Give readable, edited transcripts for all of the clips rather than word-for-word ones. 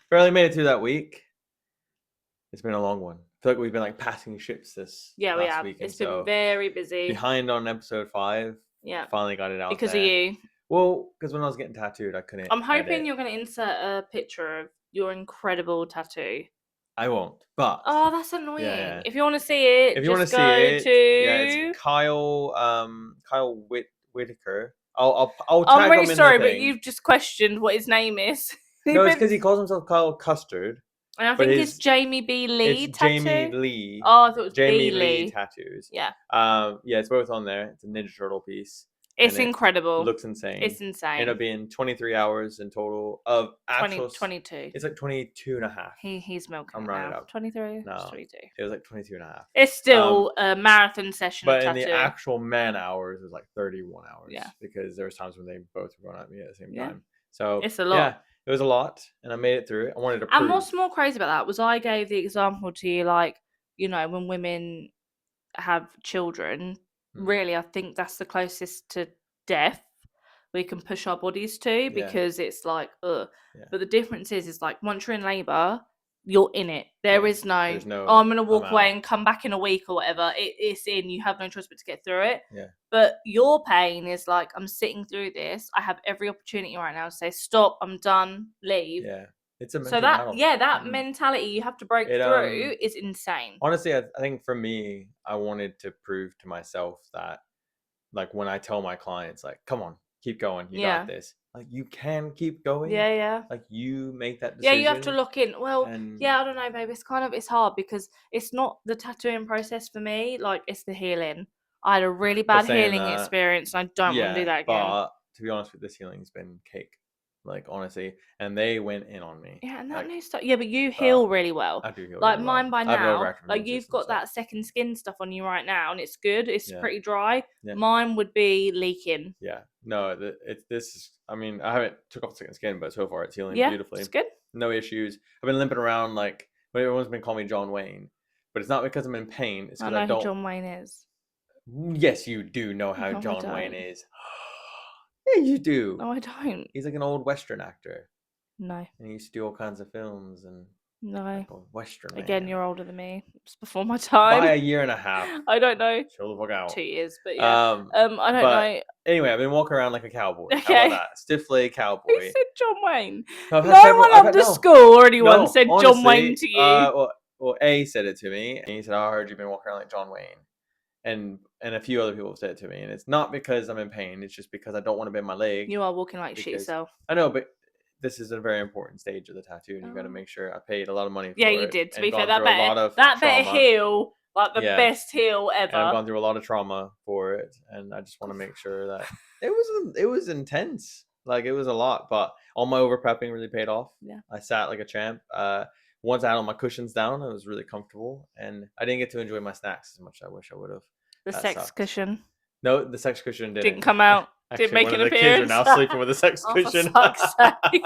Barely made it through that week. It's been a long one. I feel like we've been like passing ships this Yeah, we last have. week. It's been very busy. Behind on episode 5. Yeah. Finally got it out because there. of you. Well, because when I was getting tattooed, I couldn't. I'm hoping edit. you're going to insert a picture of your incredible tattoo. I won't, but oh, that's annoying. Yeah. If you want to see it, if you want to just see go it, to. yeah, it's Kyle Whitaker. I'll tag I'm him really in sorry, the but thing. you've just questioned what his name is. No, it's because he calls himself Kyle Custard. And I but think it's Jamie B. Lee It's tattoo. Jamie Lee. Oh, I thought it was Jamie B. Lee tattoos. Yeah. Yeah, it's both on there. It's a Ninja Turtle piece. It's and incredible. It looks insane. It's insane. Ended up being 23 hours in total of actual 22. It's like 22 and a half. He's milking I'm it rounding now. up. 23? No. 22. It was like 22 and a half. It's still a marathon session But of in tattoo. the actual man hours, it was like 31 hours. Yeah. Because there was times when they both were going at me at the same Yeah. time. So it's a lot. Yeah, it was a lot, and I made it through it. I wanted to prove. And what's more crazy about that was I gave the example to you, like, you know, when women have children, really, I think that's the closest to death we can push our bodies to, because it's like, ugh. Yeah. But the difference is like once you're in labour, you're in it. There's no no, I'm gonna walk away and come back in a week or whatever. It's in. You have no choice but to get through it. Yeah. But your pain is like, I'm sitting through this. I have every opportunity right now to say, stop, I'm done, leave. Yeah. It's a so that battle. that mentality you have to break through is insane. Honestly, I think for me, I wanted to prove to myself that, like, when I tell my clients, like, come on, keep going, you got this. Like, you can keep going. Yeah. Like, you make that decision. Yeah, you have to lock in. Well, yeah, I don't know, babe. It's hard because it's not the tattooing process for me. Like, it's the healing. I had a really bad healing experience, and I don't want to do that again. But to be honest with this healing's been cake. Like, honestly, and they went in on me. Yeah, and that new stuff. Yeah, but you heal really well. I do heal like really mine well. by now. Like, you've got that second skin stuff on you right now, and it's good. It's pretty dry. Yeah. Mine would be leaking. Yeah, no, this is. I mean, I haven't took off the second skin, but so far it's healing beautifully. It's good. No issues. I've been limping around like everyone's been calling me John Wayne, but it's not because I'm in pain. It's because I don't. Who John Wayne is. Yes, you do know how John Wayne is. Yeah, you do. No, I don't. He's like an old Western actor. No. And he used to do all kinds of films and. No. Like a Western man. Again, you're older than me. It's before my time. By a year and a half. I don't know. Chill the fuck out. 2 years, but yeah. I don't know. Anyway, I've been walking around like a cowboy. Okay. How about that? Stiff-legged cowboy. Who said John Wayne? No one after school or anyone said honestly, John Wayne to you. Well, A said it to me, and he said, I heard you've been walking around like John Wayne. And a few other people have said it to me, and it's not because I'm in pain. It's just because I don't want to bend my leg. You are walking like shit yourself. I know, but this is a very important stage of the tattoo, and you got to make sure. I paid a lot of money for it. Yeah, you did. To be fair, that better heal, like the best heal ever. And I've gone through a lot of trauma for it, and I just want to make sure that it was intense. Like, it was a lot, but all my over prepping really paid off. Yeah, I sat like a champ. Once I had all my cushions down, I was really comfortable, and I didn't get to enjoy my snacks as much as I wish I would have. The sex cushion. No, the sex cushion didn't come out. Actually, didn't make an appearance. The kids are now sleeping with a sex cushion. For fuck's sake.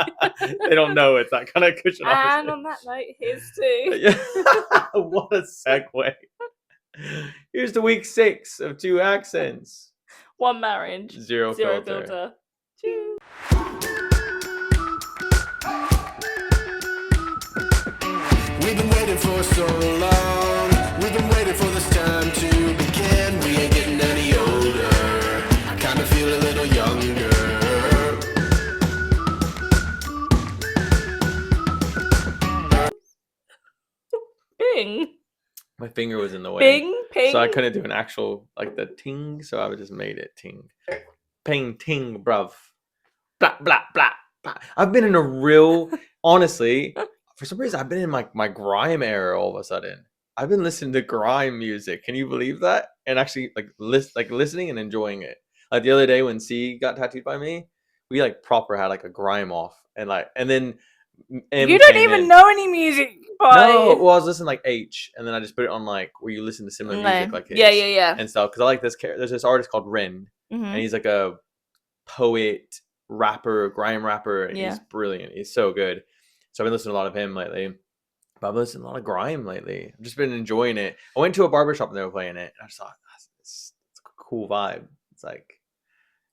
They don't know it's that kind of cushion. And on that note, here's to. What a segue. Here's to week 6 of 2 accents. 1 marriage. 0 filter. Cheers. We've been waiting for so long. We've been waiting for this time to begin. We ain't getting any older. I kinda feel a little younger. Bing. My finger was in the way. Bing, ping. So I couldn't do an actual, like, the ting, so I just made it ting. Ping, ting, bruv. Blah, blah, blah, blah. I've been in a real, honestly, for some reason, I've been in my grime era all of a sudden. I've been listening to grime music. Can you believe that? And actually, listening and enjoying it. Like, the other day when C got tattooed by me, we, like, proper had, like, a grime off. And then... M you don't even know any music by... No, well, I was listening like H, and then I just put it on like where you listen to similar music like his. Yeah. And stuff, because I like this character. There's this artist called Ren, and he's like a poet, rapper, grime rapper, and he's brilliant. He's so good. So I've been listening to a lot of him lately. But I've been listening to a lot of grime lately. I've just been enjoying it. I went to a barbershop and they were playing it, and I just thought, it's a cool vibe. It's like,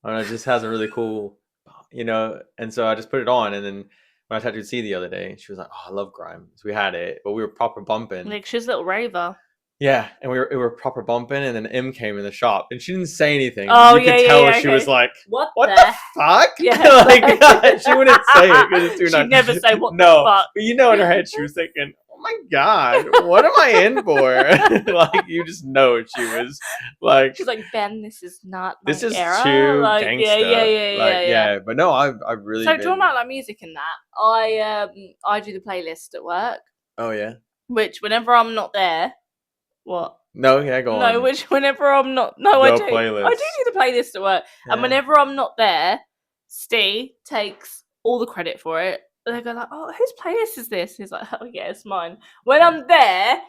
I don't know, it just has a really cool, And so I just put it on, and then when I tattooed C the other day, she was like, "Oh, I love grime." So we had it, but we were proper bumping. Like, she's a little raver. Yeah, and we were proper bumping, and then M came in the shop, and she didn't say anything. Oh, You could tell she was okay. like, What "What the the fuck?" Yeah. Like she wouldn't say it because it's too She'd nice. never say what No, the fuck. but you know, in her head, she was thinking, "Oh my god, what am I in for?" Like you just know she was like, She's like, Ben, this is not my "This is era. too Like, gangsta." Yeah. But no, I've really. So been... talking about like music and that, I do the playlist at work, Oh yeah. which whenever I'm not there, what? No, yeah, go on. No, which whenever I'm not, no, I The do. playlist. I do do the playlist at work, and Yeah. whenever I'm not there, Steve takes all the credit for it. They go like, "Oh, whose playlist is this?" He's like, "Oh yeah, it's mine." When I'm there,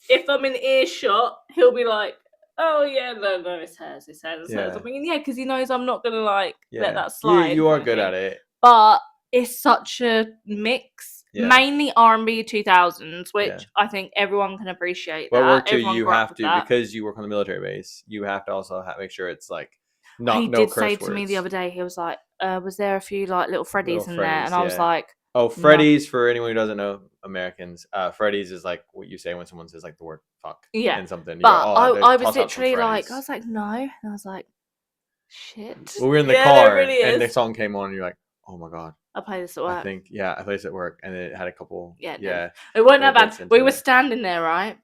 if I'm in earshot, he'll be like, "Oh yeah, no, it's hers, it's hers." Yeah. I'm thinking, yeah, because he knows I'm not gonna like Yeah. let that slide. You are kind of good thing. at it. But it's such a mix. Yeah. Mainly R&B 2000s, which Yeah. I think everyone can appreciate. But that. work too, Everyone you grew up have with to that. because you work on the military base. You have to also make sure it's like not He no did curse say words. to me the other day, he was like, "Was there a few like little Freddies Little in there?" Freddies, And I was yeah. like, Oh, Freddy's, for anyone who doesn't know, Americans, Freddy's is like what you say when someone says like the word fuck Yeah. in something. You but go, oh, I was toss out some literally like, Freddies. I was like, no, and I was like, shit. Well, we were in the Yeah, car there really and the is. song came on and you're like, oh my god. I play this at work. I think, yeah, I played this at work and it had a couple. Yeah, it did. Yeah. It wasn't that little bits bad. into We were it. standing there, right?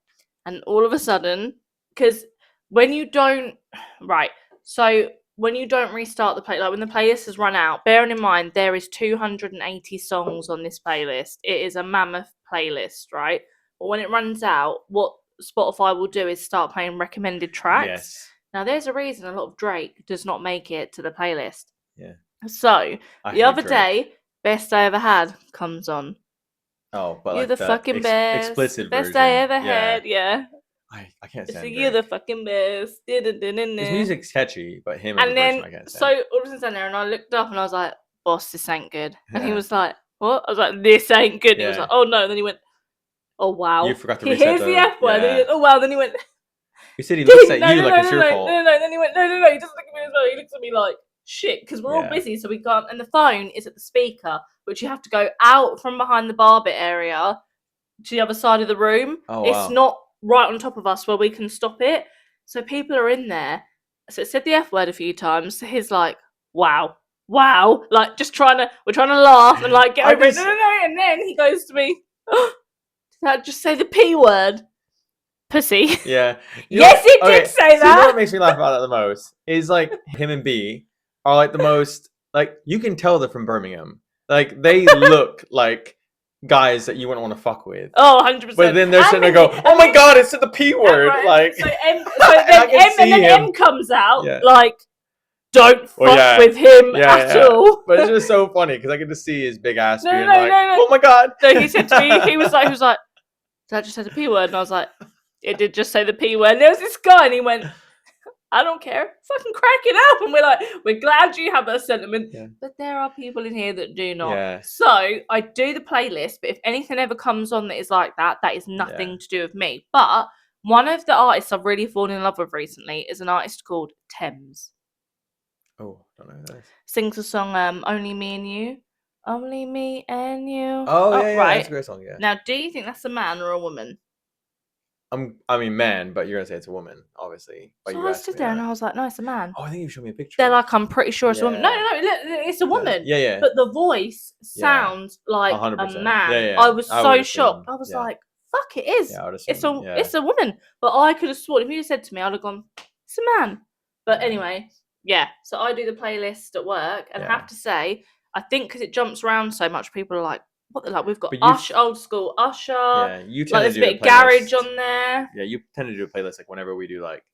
And all of a sudden, because when you don't, right, so when you don't restart the play, like when the playlist has run out, bearing in mind there is 280 songs on this playlist. It is a mammoth playlist, right? But when it runs out, what Spotify will do is start playing recommended tracks. Yes. Now, there's a reason a lot of Drake does not make it to the playlist. Yeah. So, I the hate other Drake. day, Best I Ever Had comes on. Oh, but You're like the fucking best. explicit Best version. I ever Yeah. had, yeah. I can't So stand you're the Drake. fucking best. His music's catchy, but him as a And person, then, I can't so stand. all of a sudden standing there, and I looked up and I was like, boss, this ain't good. And he Yeah. was like, what? I was like, this ain't good. And he was Yeah. like, oh no. And then he went, oh wow. You forgot to He reset hears the F word. And yeah. he went, oh wow. Then he went, You said he looks at no, you no, like no, it's no, your no, fault. no. Then he went, no. He doesn't look at me as well. He looks at me like, shit, because we're all Yeah. busy, so we can't. And the phone is at the speaker, which you have to go out from behind the barbit area to the other side of the room. Oh, It's wow. not right on top of us where we can stop it. So people are in there. So it said the F word a few times. So he's like, wow, like just we're trying to laugh and like get I over it. just- No. And then he goes to me, did that just say the P word? Pussy. Yeah. Yes, it did say So you know that. what makes me laugh about that the most is like him and B are like the most like you can tell they're from Birmingham. Like they look like guys that you wouldn't want to fuck with. Oh, 100%. But then they're sitting there go, oh my god, it said the P word. Right. Like So I can see him. M comes out Yeah. like, don't fuck Well, yeah. with him Yeah, at yeah. all. But it's just so funny because I get to see his big ass No, being no, like, no. oh my god. So he said to me, he was like, did that just say the P word? And I was like, it did just say the P word. And there was this guy, and he went, I don't care, fucking crack it up. And we're like, we're glad you have that sentiment. Yeah. But there are people in here that do not. Yeah. So I do the playlist, but if anything ever comes on that is like that, that is nothing Yeah. to do with me. But one of the artists I've really fallen in love with recently is an artist called Thames. Oh, don't know who that is. Sings the song Only Me and You. Only Me and You. Oh, yeah, right. that's a great song, yeah. Now, do you think that's a man or a woman? I mean, man, but you're gonna say it's a woman, obviously. But So you I asked stood me there that. and I was like, no, it's a man. Oh, I think you showed me a picture. They're like, I'm pretty sure it's a woman. No, Yeah. it's a woman. Yeah. But the voice Yeah. sounds like a 100%. man. Yeah. I was I so would shocked. assume, I was yeah. like, fuck, it is. Yeah, I would It's assume, yeah. it's a woman. But I could have sworn, if you said to me, I'd have gone, it's a man. But Yeah. anyway, yeah. So I do the playlist at work and Yeah. have to say, I think because it jumps around so much, people are like, what the like? We've got But you- Usher, old school Usher. Yeah, you tend Like to there's a do bit of playlist. garage on there. Yeah, you tend to do a playlist like whenever we do like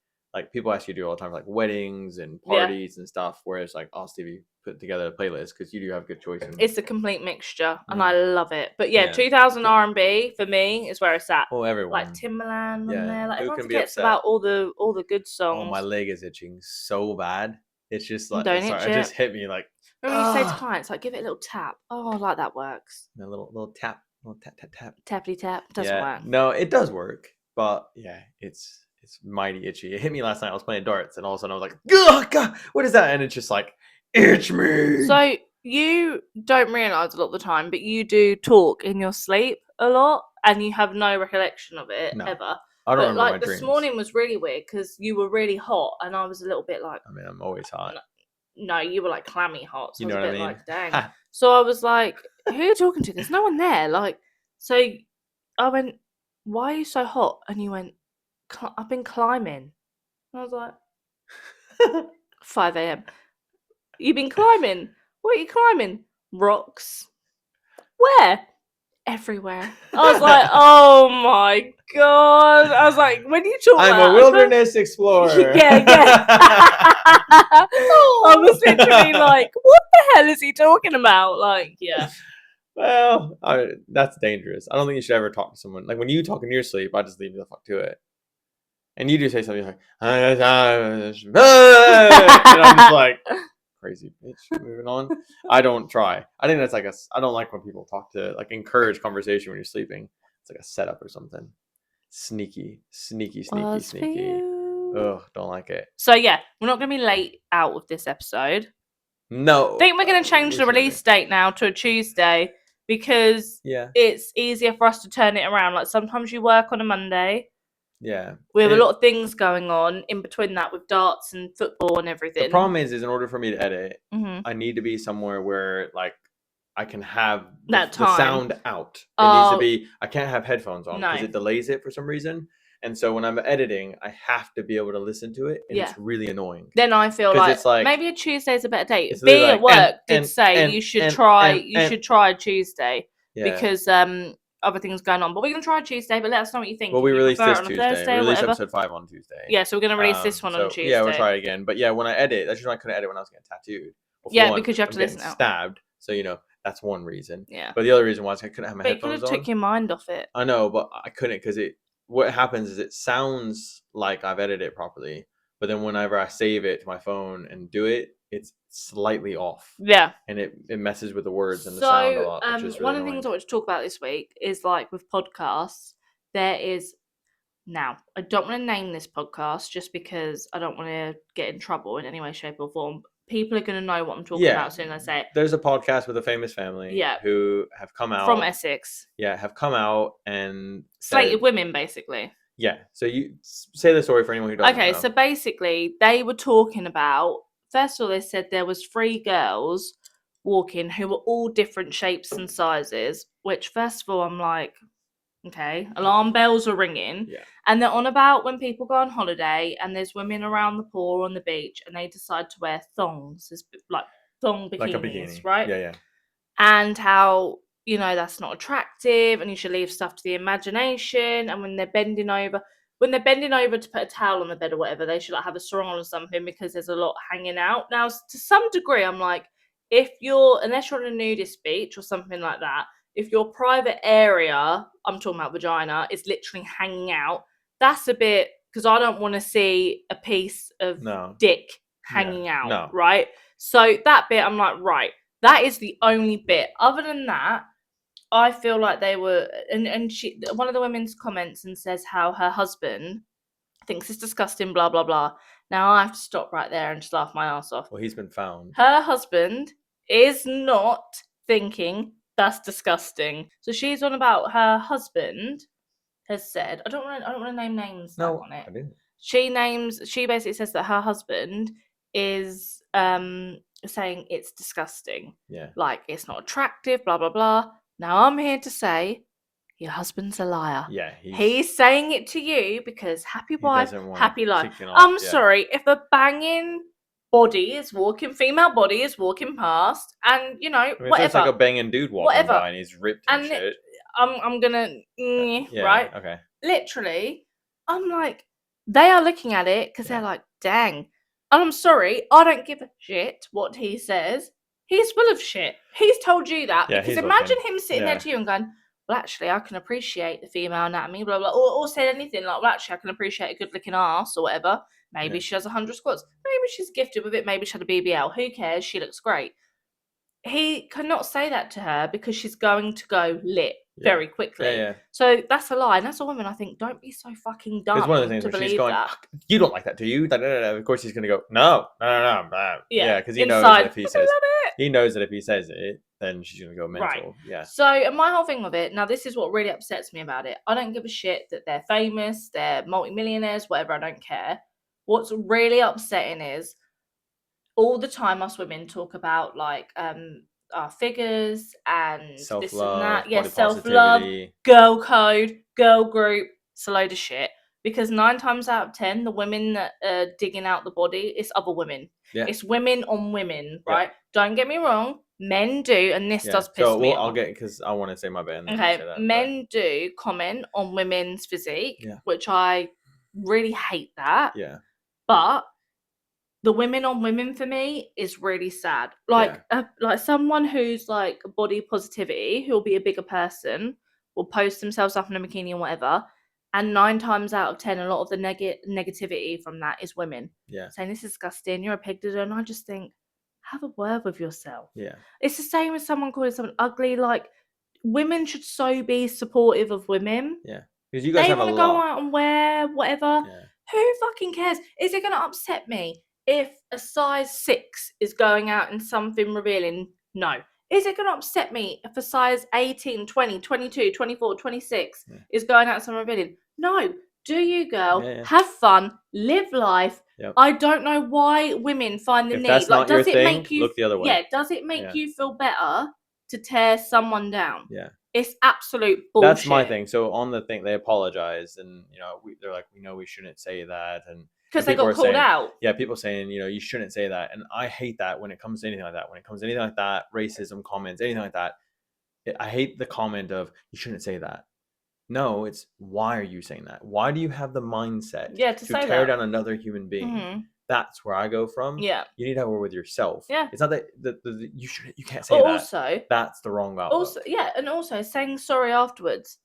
people ask you to do all the time for like weddings and Yeah. parties and stuff. Whereas like I'll Stevie put together a playlist because you do have good choices. It's a complete mixture, and Mm. I love it. But yeah, Yeah. 2000 R&B for me is where it's at. Oh, everyone. Like Timbaland Yeah, on there. Like who everyone can be forgets upset? about all the good songs. Oh, my leg is itching so bad. It's just like Don't sorry, itch it it. just hit me like Remember you say to Ah. clients, like, give it a little tap. Oh, I like that works. a little tap, little tap. Tappity tap doesn't Yeah, work. no, it does work, but yeah, it's mighty itchy. It hit me last night. I was playing darts, and all of a sudden I was like, "Ugh, God, what is that?" And it's just like, itch me. So you don't realise a lot of the time, but you do talk in your sleep a lot, and you have no recollection of it No, ever. I don't But remember my like this dreams. morning was really weird because you were really hot, and I was a little bit like, I mean, I'm always hot. no, you were like clammy hot. So You I know was a what I bit mean? like, dang. Ha. So I was like, who are you talking to? There's no one there. Like, so I went, why are you so hot? And you went, I've been climbing. And I was like, 5 a.m. You've been climbing? What are you climbing? Rocks. Where? Everywhere. I was like, oh my god. I was like, when you talk I'm about a wilderness explorer. yeah. I was literally like, what the hell is he talking about? Like, yeah. Well, that's dangerous. I don't think you should ever talk to someone. Like when you talk in your sleep, I just leave you the fuck to it. And you do say something like, and I'm just like, crazy bitch. Moving on. I don't try. I think that's like I don't like when people talk to like encourage conversation when you're sleeping. It's like a setup or something. Sneaky. Was for you. Ugh, don't like it. So yeah, we're not gonna be late out with this episode. No. I think we're gonna change we the should release date now to a Tuesday because Yeah. it's easier for us to turn it around. Like sometimes you work on a Monday. Yeah. We have a lot of things going on in between that with darts and football and everything. The problem is in order for me to edit, Mhm. I need to be somewhere where like I can have That the time. sound out. It needs to be. I can't have headphones on No. because it delays it for some reason. And so when I'm editing, I have to be able to listen to it, and Yeah. it's really annoying. Then I feel 'Cause like, it's like- maybe a Tuesday's a better date. It's B literally at like, work did say you should try Tuesday Yeah. because other things going on. But we're gonna try Tuesday. But let us know what you think. Well, If we you released prefer this it on a Tuesday. Thursday We or released whatever. episode 5 on Tuesday. Yeah, so we're gonna release this one on Tuesday. Yeah, we'll try it again. But yeah, when I edit, that's just why I couldn't edit when I was getting tattooed. Well, for Yeah, one, because you have I'm to getting listen out. stabbed. So that's one reason. Yeah. But the other reason was I couldn't have my But you could headphones have on. took your mind off it. I know, but I couldn't because what happens is it sounds like I've edited it properly, but then whenever I save it to my phone and do it, it's slightly off. Yeah. And it messes with the words and the sound a lot. So Which is really one of the annoying. things I want to talk about this week is like with podcasts, there is now I don't want to name this podcast just because I don't want to get in trouble in any way, shape, or form. People are going to know what I'm talking about as soon as I say it. There's a podcast with a famous family who have come out from Essex. Yeah, have come out and slated women, basically. Yeah. So you say the story for anyone who doesn't know. So basically they were talking about, first of all, they said there was 3 girls walking who were all different shapes and sizes, which first of all I'm like, okay, alarm bells are ringing. Yeah. And they're on about when people go on holiday and there's women around the pool on the beach and they decide to wear thongs, like thong bikinis, like a bikini. right? Yeah. And how, that's not attractive and you should leave stuff to the imagination. And when they're bending over to put a towel on the bed or whatever, they should like have a sarong or something because there's a lot hanging out. Now, to some degree, I'm like, unless you're on a nudist beach or something like that, if your private area, I'm talking about vagina, is literally hanging out, that's a bit, because I don't want to see a piece of dick hanging out, right? So that bit, I'm like, right, that is the only bit. Other than that, I feel like they were, and she, one of the women's comments and says how her husband thinks it's disgusting, blah, blah, blah. Now I have to stop right there and just laugh my ass off. Well, he's been found. Her husband is not thinking that's disgusting. So she's on about her husband has said, I don't want to name names on it. I didn't. She basically says that her husband is saying it's disgusting. Yeah. Like it's not attractive, blah blah blah. Now I'm here to say your husband's a liar. Yeah. He's saying it to you because happy wife, happy life. I'm sorry, if a banging female body is walking past, and whatever. It's like a banging dude walking by and he's ripped and shit. I'm gonna right. Okay. Literally, I'm like, they are looking at it because they're like, dang. And I'm sorry, I don't give a shit what he says. He's full of shit. He's told you that. Yeah, because imagine him sitting there to you and going, well, actually, I can appreciate the female anatomy, blah, blah, or said anything like, well, actually, I can appreciate a good-looking ass or whatever. Maybe she does 100 squats. Maybe she's gifted with it. Maybe she had a BBL. Who cares? She looks great. He cannot say that to her because she's going to go lit. very quickly. Yeah. So that's a lie. And as a woman, I think, don't be so fucking dumb It's one of the things to where she's believe going, that. you don't like that, do you? Da, da, da, da. Of course he's going to go, no. Yeah, because he knows Inside, that if he I says, love it. he knows that if he says it, then she's going to go mental. Right. Yeah. So, and my whole thing with it, now this is what really upsets me about it. I don't give a shit that they're famous, they're multimillionaires, whatever, I don't care. What's really upsetting is all the time us women talk about like our figures and this and Self-love, that. Yeah, body self-love, positivity. girl code, girl group, it's a load of shit. Because 9 times out of 10, the women that are digging out the body, it's other women. Yeah. It's women on women, right? Don't get me wrong, men do, and this does piss so me I'll off. get, because I want to say my bad. And then you Okay, say that, men do comment on women's physique, Yeah. which I really hate that. Yeah. But the women on women for me is really sad. Like, like someone who's like body positivity, who'll be a bigger person, will post themselves up in a bikini and whatever. And 9 times out of 10, a lot of the negativity from that is women Yeah. saying this is disgusting. You're a pig, and I just think, have a word with yourself. Yeah. It's the same as someone calling someone ugly. Like, women should so be supportive of women. Yeah. Because you guys They have a want to go lot. out and wear whatever. Yeah. Who fucking cares? Is it going to upset me if a size 6 is going out in something revealing? No. Is it going to upset me if a size 18, 20, 22, 24, 26 is going out in something revealing? No. Do you, girl? Yeah. Have fun. Live life. Yep. I don't know why women find the If need. that's not your does it thing, make you look the other way. Yeah. Does it make you feel better to tear someone down? Yeah. It's absolute bullshit. That's my thing. So on the thing, they apologize, and they're like, we know we shouldn't say that, and because they people got are called saying, out. Yeah, people saying, you shouldn't say that, and I hate that when it comes to anything like that. When it comes to anything like that, racism comments, anything like that, I hate the comment of you shouldn't say that. No, it's why are you saying that? Why do you have the mindset to say tear that? down another human being? Mhm. That's where I go from. Yeah. You need to have a word with yourself. Yeah. It's not that you can't say that. Also, that's the wrong outlook. And also saying sorry afterwards.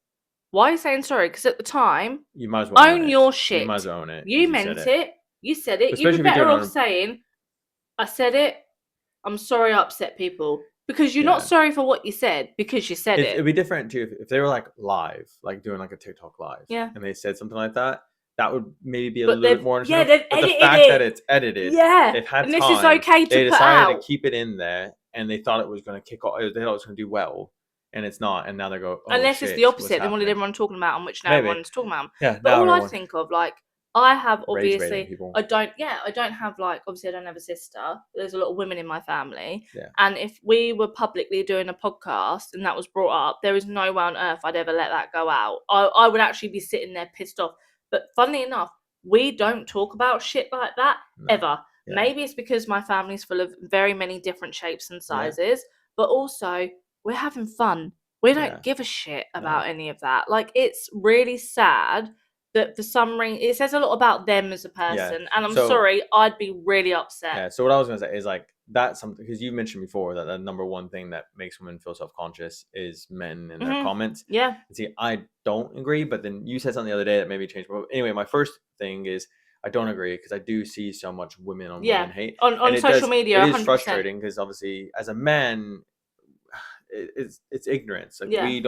Why are you saying sorry? Because at the time, you might as well own your shit. You might as well own it. You meant it. You said it. Especially You'd be if you're better doing off saying, I said it. I'm sorry I upset people. Because you're not sorry for what you said, because you said it. It'd be different too if they were like live, like doing like a TikTok live. Yeah. And they said something like that. That would maybe be a little bit more Yeah, understandable. they've But the edited fact it. that it's edited, Yeah. they've had and time. this is okay to they put decided out. to keep it in there, and they thought it was going to kick off. They thought it was going to do well, and it's not. And now they go, oh, Unless shit, it's the opposite. what's They wanted happening? everyone talking about them, which now Maybe. everyone's talking about them. Yeah, But now all I everyone. think of, like, I have Rage obviously, baiting people. I don't have like, obviously I don't have a sister. There's a lot of women in my family. Yeah. And if we were publicly doing a podcast and that was brought up, there is no way on earth I'd ever let that go out. I would actually be sitting there pissed off. But funnily enough, we don't talk about shit like that ever. Yeah. Maybe it's because my family's full of very many different shapes and sizes, but also we're having fun. We don't give a shit about any of that. Like, it's really sad that for some reason, it says a lot about them as a person. And I'm sorry, I'd be really upset. Yeah, so what I was going to say is, like, that's something, because you mentioned before that the number one thing that makes women feel self-conscious is men and their comments. Yeah. And see, I don't agree, but then you said something the other day that maybe changed. But anyway, my first thing is I don't agree, because I do see so much women on women hate. On social media, it 100%. is frustrating, because obviously as a man, it's ignorance. Like, we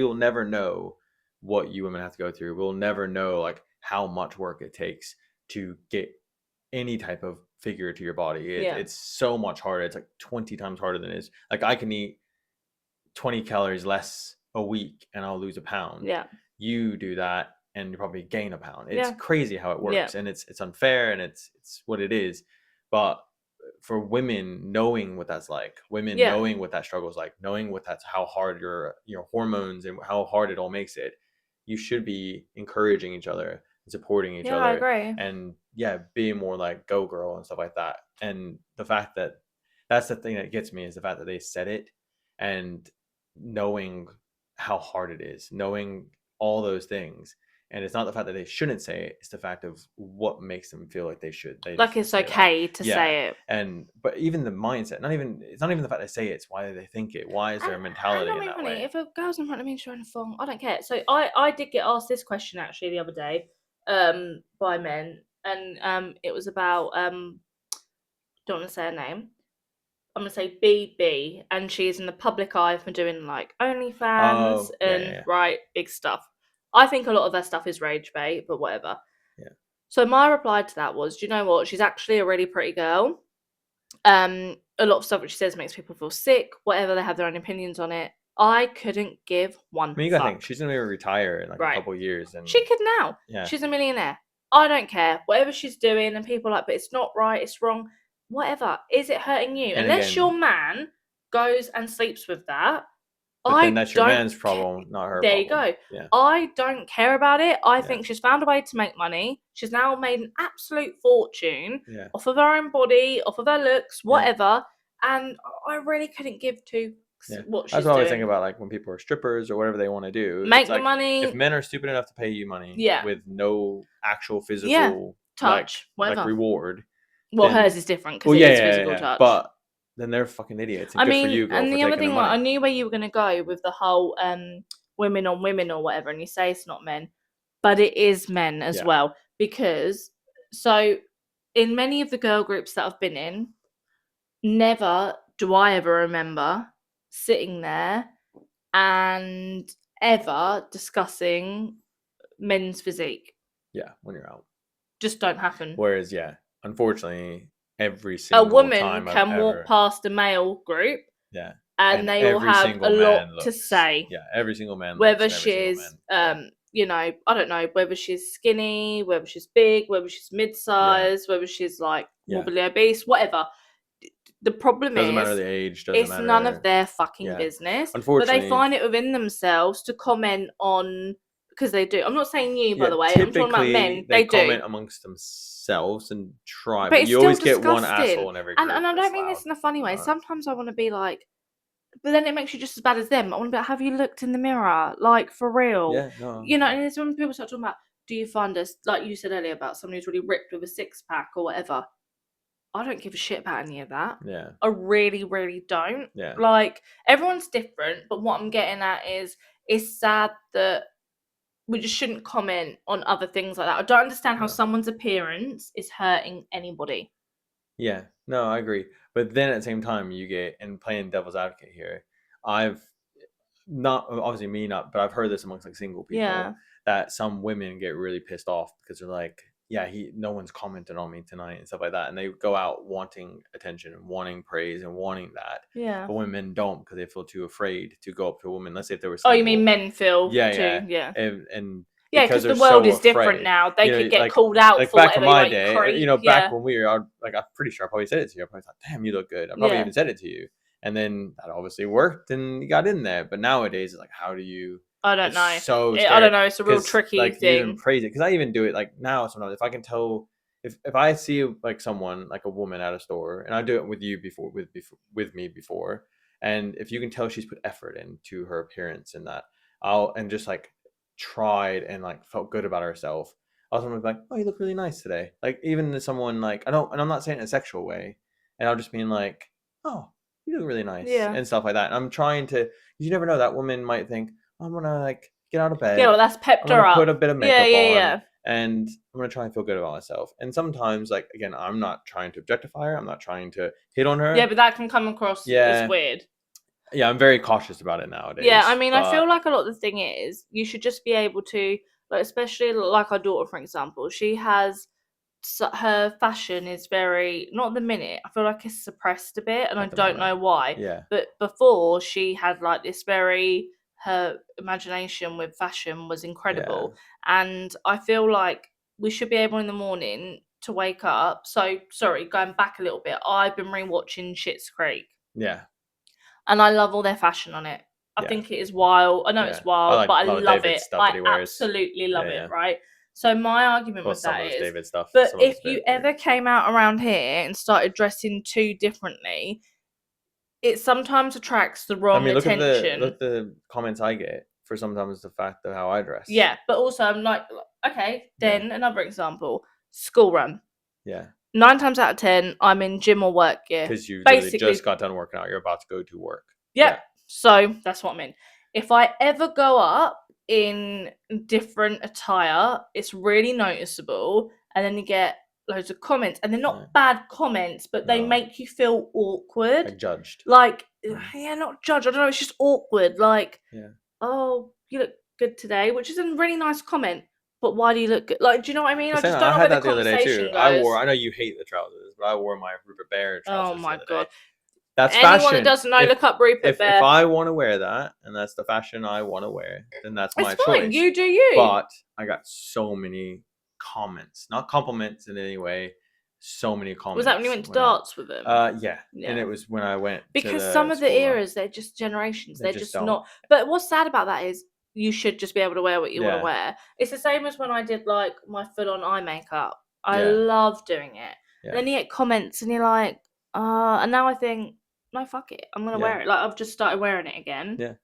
will never know what you women have to go through. We'll never know, like, how much work it takes to get any type of figure to your body. It's so much harder. It's like 20 times harder than it is. Like, I can eat 20 calories less a week and I'll lose a pound. Yeah. You do that and you probably gain a pound. It's crazy how it works. And it's unfair, and it's what it is. But for women, knowing what that's like, knowing what that struggle is like, knowing how hard your hormones and how hard it all makes it, you should be encouraging each other and supporting each other. I agree. And being more like, go girl and stuff like that. And the fact that that's the thing that gets me, is the fact that they said it, and knowing how hard it is, knowing all those things. And it's not the fact that they shouldn't say it, it's the fact of what makes them feel like they should. It's okay to say it. But even the mindset, it's not even the fact they say it, it's why they think it. Why is their mentality in that way? If a girl's in front of me showing a thong, I don't care. So I did get asked this question actually the other day, by men, and it was about don't want to say her name. I'm gonna say BB, and she's in the public eye for doing like OnlyFans Oh, yeah, and yeah, yeah. right, big stuff. I think a lot of their stuff is rage bait, but whatever. Yeah. So my reply to that was, do you know what? She's actually a really pretty girl. A lot of stuff that she says makes people feel sick. Whatever, they have their own opinions on it. I couldn't give one I mean, you gotta fuck. think she's gonna retire in like Right. a couple years, and She could now. yeah, She's a millionaire. I don't care. Whatever she's doing, and people are like, but it's not right, it's wrong. Whatever. Is it hurting you? And Unless again- your man goes and sleeps with that, but then that's your don't man's problem, not her. There problem. you go. Yeah. I don't care about it. I Yeah. think she's found a way to make money. She's now made an absolute fortune Yeah. off of her own body, off of her looks, whatever. And I really couldn't give two Yeah. what she's That's what I always doing. think about, like when people are strippers or whatever they want to do. Make it's the like, money, if men are stupid enough to pay you money, Yeah. with no actual physical touch, whatever. like reward. Well, then- hers is different because Well, it yeah, is yeah, physical yeah, touch. but then they're fucking idiots. And I good mean, for you, girl, and for the other taking thing, the like, I money. knew where you were going to go with the whole women on women or whatever, and you say it's not men, but it is men as Yeah. well. Because, so, in many of the girl groups that I've been in, never do I ever remember sitting there and ever discussing men's physique. Yeah, when you're out. Just don't happen. Whereas, yeah, unfortunately, every A single woman time can I've walk ever, past a male group yeah, and they will every have single a man lot to looks- say. Yeah, every single man. Whether looks and every single she's man- you know, I don't know, whether she's skinny, whether she's big, whether she's mid-sized, whether she's like Yeah. morbidly obese, whatever. The problem doesn't matter is the age. Doesn't it's matter. none of their fucking yeah. business. But Unfortunately, they find it within themselves to comment on, because they do. I'm not saying you, by yeah, the way. I'm talking about typically, men. They do. comment amongst themselves and try, But but it's you still always get one disgusting. asshole in every group. And I that's don't mean this loud. in a funny way. Alright. Sometimes I want to be like, but then it makes you just as bad as them. I want to be like, have you looked in the mirror? Like, for real? Yeah, no. You know, and it's when people start talking about, do you find us, like you said earlier, about somebody who's really ripped with a six-pack or whatever. I don't give a shit about any of that. Yeah, I really, really don't. yeah, Like, everyone's different, but what I'm getting at is, it's sad that we just shouldn't comment on other things like that. I don't understand how No. someone's appearance is hurting anybody. yeah. No, I agree. But then at the same time, you get, and playing devil's advocate here, I've not, obviously me not, but I've heard this amongst like single people, Yeah. that some women get really pissed off because they're like, yeah, no one's commented on me tonight and stuff like that, and they go out wanting attention and wanting praise and wanting that. Yeah. But women don't, because they feel too afraid to go up to a woman. Let's say if they were Oh, single, you mean men feel Yeah, too? yeah. Yeah. and Yeah, because because the they're world so is different afraid. now. They You know, could get like- called out like for back in whatever. my like, day, creep. you know, yeah. back when we were like, I'm pretty sure I probably said it to you. I probably thought, damn, you look good. I probably Yeah. even said it to you, and then that obviously worked, and you got in there. But nowadays, it's like, how do you? I don't It's know. so I scary, don't know. It's a real 'cause, tricky like, you even thing. praise it, because I even do it like now. Sometimes if I can tell, if I see like someone, like a woman at a store, and I do it with you before, with me before, and if you can tell she's put effort into her appearance and that, and just like tried and like felt good about herself, I'll sometimes be like, oh, you look really nice today. Like, even to someone, like, and I'm not saying it in a sexual way, and I'll just mean like, oh, you look really nice, Yeah. and stuff like that. And I'm trying to, 'cause you never know, that woman might think, I'm gonna like get out of bed. Yeah, well, that's pepped I'm gonna her up. put a bit of makeup yeah, on, yeah. and I'm gonna try and feel good about myself. And sometimes, like, again, I'm not trying to objectify her. I'm not trying to hit on her. Yeah, but that can come across Yeah. as weird. Yeah, I'm very cautious about it nowadays. Yeah, I mean, I but- feel like a lot of the thing is you should just be able to, like, especially like our daughter, for example, she has her fashion is very, not at the minute, I feel like it's suppressed a bit, and I At the don't know moment. why. Yeah, But before, she had like this very, her imagination with fashion was incredible. And I feel like we should be able in the morning to wake up. So, sorry, going back a little bit, I've been rewatching Schitt's Creek, yeah. and I love all their fashion on it. I Yeah. think it is wild. I know it's Yeah. I wild, like but I a lot of love David's it. stuff I that he wears. absolutely love Yeah, it, yeah. right? So my argument Well, with some that of it's is, David stuff. but some of if it's you David. ever came out around here and started dressing too differently, it sometimes attracts the I wrong mean, look at attention. the comments I get for sometimes the fact of how I dress. Yeah, but also I'm like, okay, then another example, school run. Yeah, 9 times out of 10, I'm in gym or work gear. because you literally Basically- just got done working out. You're about to go to work. Yeah. So that's what I mean. If I ever go up in different attire, it's really noticeable. And then you get loads of comments, and they're not No. bad comments, but they No. make you feel awkward. Like judged. Like, Mm. yeah, not judged. I don't know. It's just awkward. Like, Yeah. oh, you look good today, which is a really nice comment. But why do you look good? Like, do you know what I mean? I Same, just don't know had where that the the other day conversation too. goes. I know you hate the trousers, but I wore my Rupert Bear trousers. Oh my the other god. day. That's Anyone fashion. that doesn't know, If- look up Rupert If Bear. I want to wear that, and that's the fashion I want to wear, then that's my It's fine. choice. You do you. But I got so many comments, not compliments in any way. So many comments. Was that when you went to darts with them? Yeah. Yeah. And it was when I went Because to some of the school. eras, they're just generations. They They're just just don't. not. But what's sad about that is you should just be able to wear what you want Yeah. to wear. It's the same as when I did like my full-on eye makeup. I Yeah. love doing it. Yeah. And then you get comments, and you're like, and now I think, no, fuck it, I'm gonna Yeah. wear it. Like I've just started wearing it again. Yeah.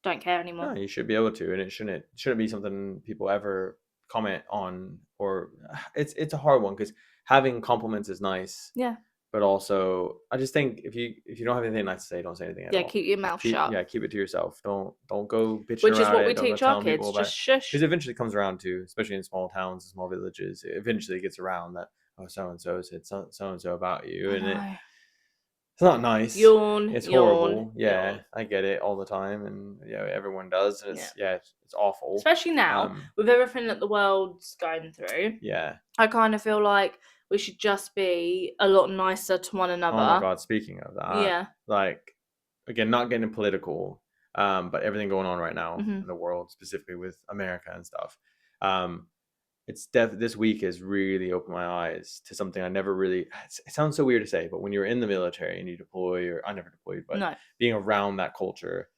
Don't care anymore. No, you should be able to, and it shouldn't be something people ever comment on. Or it's a hard one because having compliments is nice. Yeah. But also, I just think if you don't have anything nice to say, don't say anything at all. Yeah, keep your mouth shut. Yeah, keep it to yourself. Don't go bitching Which is around what it. we Don't go teach our telling kids. people about Just shush. because eventually it comes around to, especially in small towns and small villages, it eventually gets around that, oh, so and so said so and so about you, and it's not nice. Yawn. It's yawn, horrible. Yeah, yawn. I get it all the time, and everyone does, and it's awful. Especially now with everything that the world's going through. Yeah, I kind of feel like we should just be a lot nicer to one another. Oh my god! Speaking of that, yeah, like again, not getting political, but everything going on right now in the world, specifically with America and stuff. It's this week has really opened my eyes to something I never really. It sounds so weird to say, but when you're in the military and you deploy, or I never deployed, but being around that culture,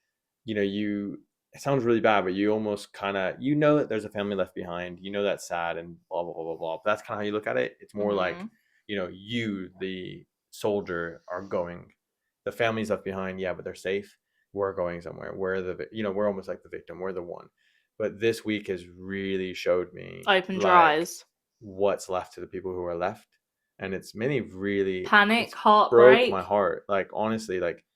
it sounds really bad, but you almost kind of that there's a family left behind. That's sad and blah blah blah blah blah. But that's kind of how you look at it. It's more like you, the soldier, are going. The family's left behind, yeah, but they're safe. We're going somewhere. We're almost like the victim. We're the one. But this week has really showed me open your eyes. What's left to the people who are left, and it's many really panic, heartbreak. Broke my heart. Like honestly, like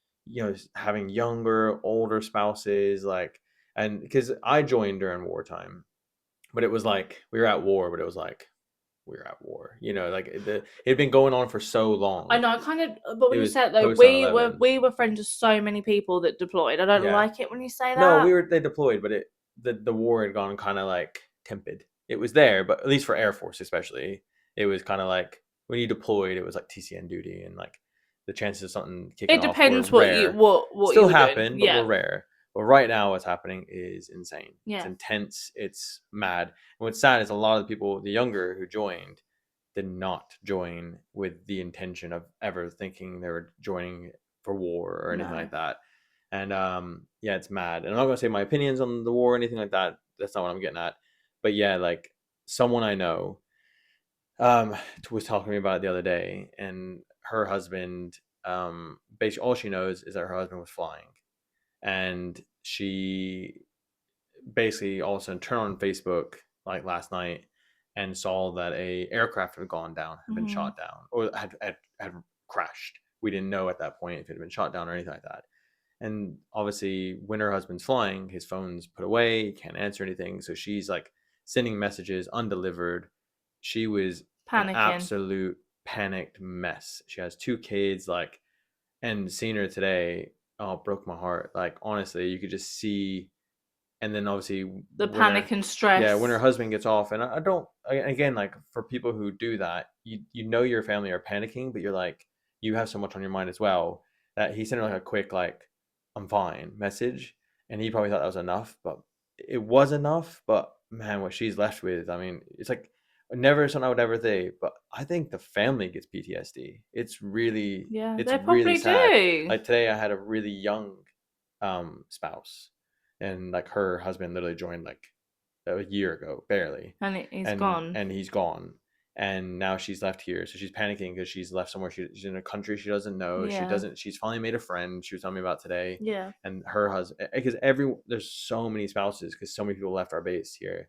having younger, older spouses, like, and because I joined during wartime, but it was like we were at war, but it was like we were at war. Like it had been going on for so long. I know, kind of. But when you said though, we were friends with so many people that deployed. I don't like it when you say that. No, they deployed, but the war had gone kind of like tepid. It was there, but at least for Air Force especially, it was kind of like when you deployed, it was like TCN duty, and like the chances of something kicking off. It depends were rare. what still you happen, doing. but we're rare. But right now, what's happening is insane. Yeah. It's intense. It's mad. And what's sad is a lot of the people, the younger who joined, did not join with the intention of ever thinking they were joining for war or anything like that. And it's mad. And I'm not gonna say my opinions on the war or anything like that. That's not what I'm getting at. But yeah, like someone I know was talking to me about it the other day, and her husband, basically all she knows is that her husband was flying, and she basically all of a sudden turned on Facebook like last night and saw that a aircraft had gone down, had been shot down, or had crashed. We didn't know at that point if it had been shot down or anything like that. And obviously, when her husband's flying, his phone's put away, he can't answer anything. So she's like sending messages undelivered. She was panicking. An absolute panicked mess. She has 2 kids, like, and seeing her today, oh, it broke my heart. Like, honestly, you could just see. And then obviously the panic and stress. Yeah, when her husband gets off, and I don't. Again, like for people who do that, your family are panicking, but you're like, you have so much on your mind as well that he sent her like a quick like, I'm fine message, and he probably thought that was enough, but it was enough. But man, what she's left with, I mean, it's like never something I would ever think, but I think the family gets PTSD. It's really, it's they really probably sad. do. Like today, I had a really young spouse, and like her husband literally joined like a year ago, barely, and he's gone. And he's gone. And now she's left here, so she's panicking because she's left somewhere. She's in a country she doesn't know. She's finally made a friend. She was telling me about today. Yeah. And her husband, because there's so many spouses, because so many people left our base here,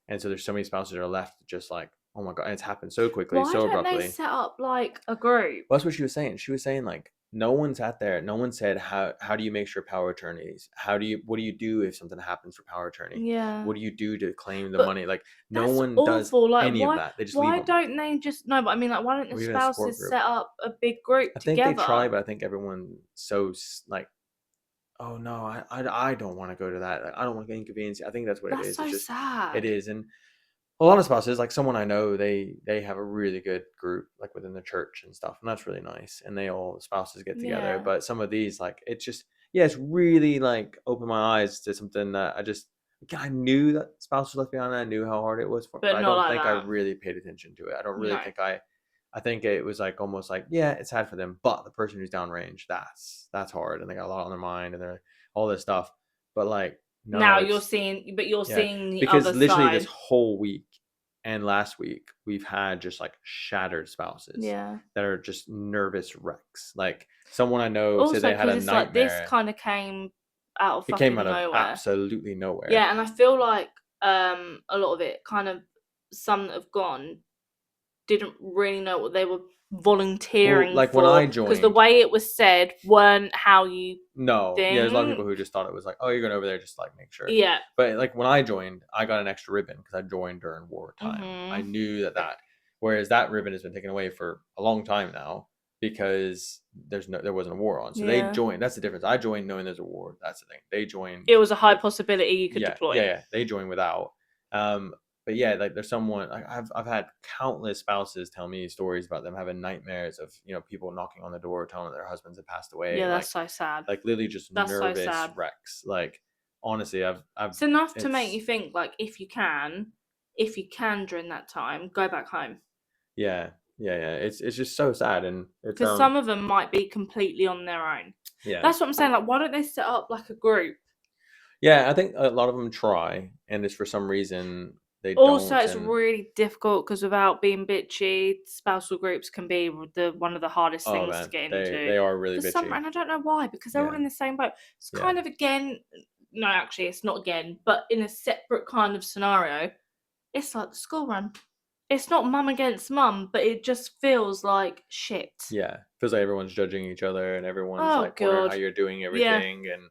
and so there's so many spouses that are left just like, oh my god, and it's happened so quickly, so abruptly. Why don't they set up like a group? Well, that's what she was saying. She was saying like no one sat there. No one said, how do you make sure power attorneys? What do you do if something happens for power attorney? Yeah. What do you do to claim the But money? Like, no that's one does awful. Like, any of that. They just leave why them. don't they just no? But I mean, like, why don't the Or even a support spouses group. set up a big group I think together? they try, but I think everyone's so like, oh no, I don't want to go to that. Like, I don't want to get inconvenienced. I think that's what it That's is. so It's just sad. it is, and a lot of spouses, like someone I know, they have a really good group like within the church and stuff, and that's really nice. And they all spouses get together. Yeah. But some of these, like, it's just it's really like opened my eyes to something that I knew that spouse was left behind. And I knew how hard it was, But but I not don't like think I that. really paid attention to it. I don't really No. think I think it was like almost like, yeah, it's sad for them, but the person who's downrange, that's hard, and they got a lot on their mind, and they're all this stuff. But like, no, Now you're it's seeing the because other literally side. this whole week and last week we've had just like shattered spouses Yeah. that are just nervous wrecks. Like someone I know Also, said they had a because it's like this nightmare. kind of came out of It fucking came out of nowhere. absolutely nowhere. Yeah, and I feel like a lot of it kind of some that have gone didn't really know what they were volunteering like for. when I because the joined, way it was said weren't how you no, yeah, there's a lot of people think. who just thought it was like, oh, you're going over there just to, like, make sure. Yeah. But like when I joined, I got an extra ribbon because I joined during wartime. I knew that. Whereas that ribbon has been taken away for a long time now because there wasn't a war on. So they Yeah. joined. That's the difference. I joined knowing there's a war. That's the thing. They joined. It was a high possibility you could Yeah, deploy. yeah. They joined without. But yeah, like there's someone like I've had countless spouses tell me stories about them having nightmares of people knocking on the door telling them their husbands have passed away. Yeah, like, that's so sad. like literally just That's so nervous sad. wrecks. Like honestly, I've It's enough to make you think, like, if you can during that time, go back home. Yeah. It's just so sad, and it's Because some of them might be completely on their own. yeah. That's what I'm saying. Like, why don't they set up like a group? Yeah, I think a lot of them try, and it's for some reason they Also, don't. it's really difficult because without being bitchy, spousal groups can be one of the hardest things man, to get they into. are really For bitchy. some, and I don't know why, because they're all Yeah. in the same boat. It's Yeah. kind of no, actually, it's not again, but in a separate kind of scenario, it's like the school run. It's not mum against mum, but it just feels like shit. Yeah, feels like everyone's judging each other, and everyone's Oh, like wondering how God. you're doing Yeah. everything, and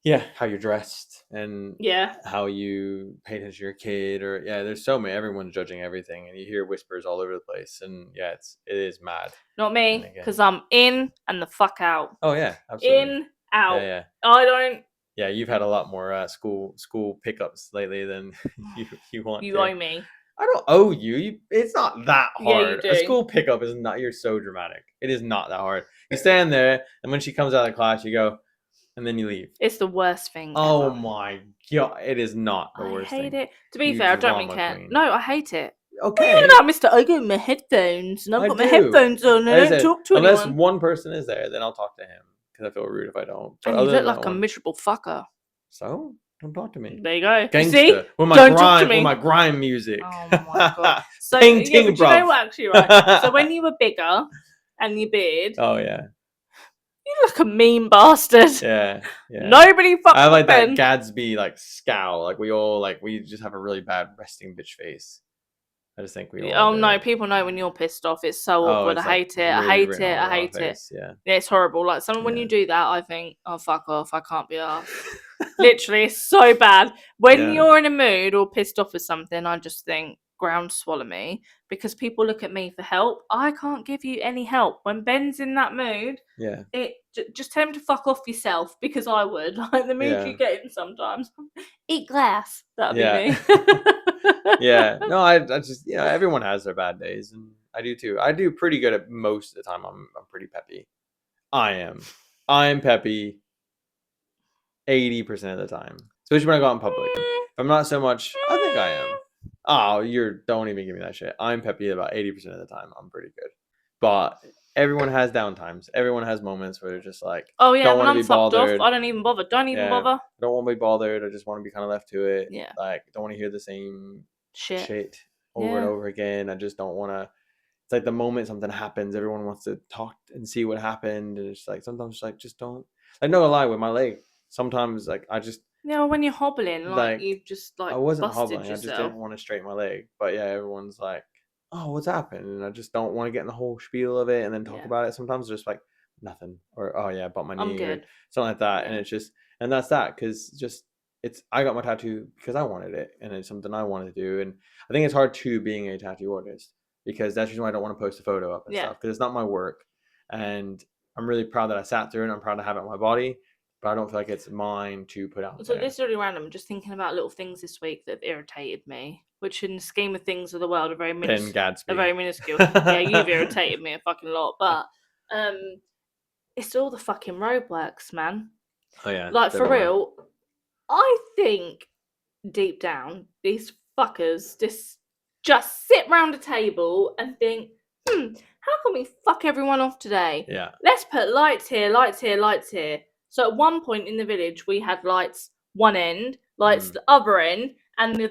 yeah, how you're dressed, and Yeah. how you pay attention to your kid, or there's so many. Everyone's judging everything, and you hear whispers all over the place, and it is mad. Not me, And again- because I'm in and the fuck out. Oh yeah, absolutely. In, out. Yeah. I don't. Yeah, you've had a lot more school pickups lately than you want. You to. owe me. I don't owe you. It's not that Yeah, you hard. do. A school pickup is not. You're so dramatic. It is not that hard. You stand there, and when she comes out of the class, you go, and then you leave. It's the worst thing Oh ever. my god! It is not the I worst hate thing. it. To be You fair, I don't really drama care. queen. No, I hate it. Okay. What are you on about, Mr. I got my headphones and I've I got my do. headphones on. I don't talk to Unless anyone. one person is there, then I'll talk to him because I feel rude if I don't. But And you other look than like that a one- miserable fucker. So don't talk to me. There you go. Gangsta. See? With my Don't talk grime, to me. with my grime music. Oh my god. So Ting, yeah, but bruv. you know what? Actually, right. So when you were bigger and your beard, Oh yeah, you look a mean bastard. yeah. Nobody fucks I like with that Ben. Gatsby like scowl. Like we just have a really bad resting bitch face. I just think we all. Oh no, people know when you're pissed off. It's so awkward. it's I like hate it. I really hate written it. all I over our hate it. face, Yeah. Yeah, it's horrible. Like when Yeah. you do that, I think, oh fuck off. I can't be arsed. Literally, it's so bad. When Yeah. you're in a mood or pissed off with something, I just think ground swallow me because people look at me for help. I can't give you any help. When Ben's in that mood, Yeah. just tell him to fuck off yourself because I would. Like the mood Yeah. you get in sometimes. Eat glass. That'd Yeah. be me. Yeah. No, I just everyone has their bad days, and I do too. I do pretty good at most of the time. I'm pretty peppy. I'm peppy 80% of the time, especially when I go out in public. If I'm not so much, I think I am. Oh, don't even give me that shit. I'm peppy about 80% of the time. I'm pretty good, but everyone has downtimes. Everyone has moments where they're just like, Oh yeah, don't when wanna I'm be fucked bothered. off, I don't even bother. Don't even Yeah. bother. I don't want to be bothered. I just want to be kind of left to it. Yeah. Like, don't want to hear the same Shit. over and Yeah. over again. I just don't want to. It's like the moment something happens, everyone wants to talk and see what happened. And it's like sometimes it's like just don't. Like, no lie, with my leg, sometimes like I just Yeah, when you're hobbling, like you've just like I wasn't busted hobbling. I just yourself. didn't want to straighten my leg. But yeah, everyone's like, "Oh, what's happened?" And I just don't want to get in the whole spiel of it and then talk Yeah. about it. Sometimes just like nothing, or oh yeah, I bumped my I'm knee, or good. something like that. Yeah. And it's just, and that's that, because just I got my tattoo because I wanted it, and it's something I wanted to do. And I think it's hard too being a tattoo artist, because that's the reason why I don't want to post a photo up and Yeah. stuff, because it's not my work. And I'm really proud that I sat through it, and I'm proud to have it on my body, but I don't feel like it's mine to put out So there. this is really random. Just thinking about little things this week that have irritated me, which in the scheme of things of the world are very Ben Gadsby. minuscule. Yeah, you've irritated me a fucking lot, but it's all the fucking roadworks, man. Oh yeah, Like it's for everywhere. real, I think deep down these fuckers just sit round a table and think, how can we fuck everyone off today? Yeah. Let's put lights here, lights here, lights here. So at one point in the village, we had lights one end, lights the other end, and the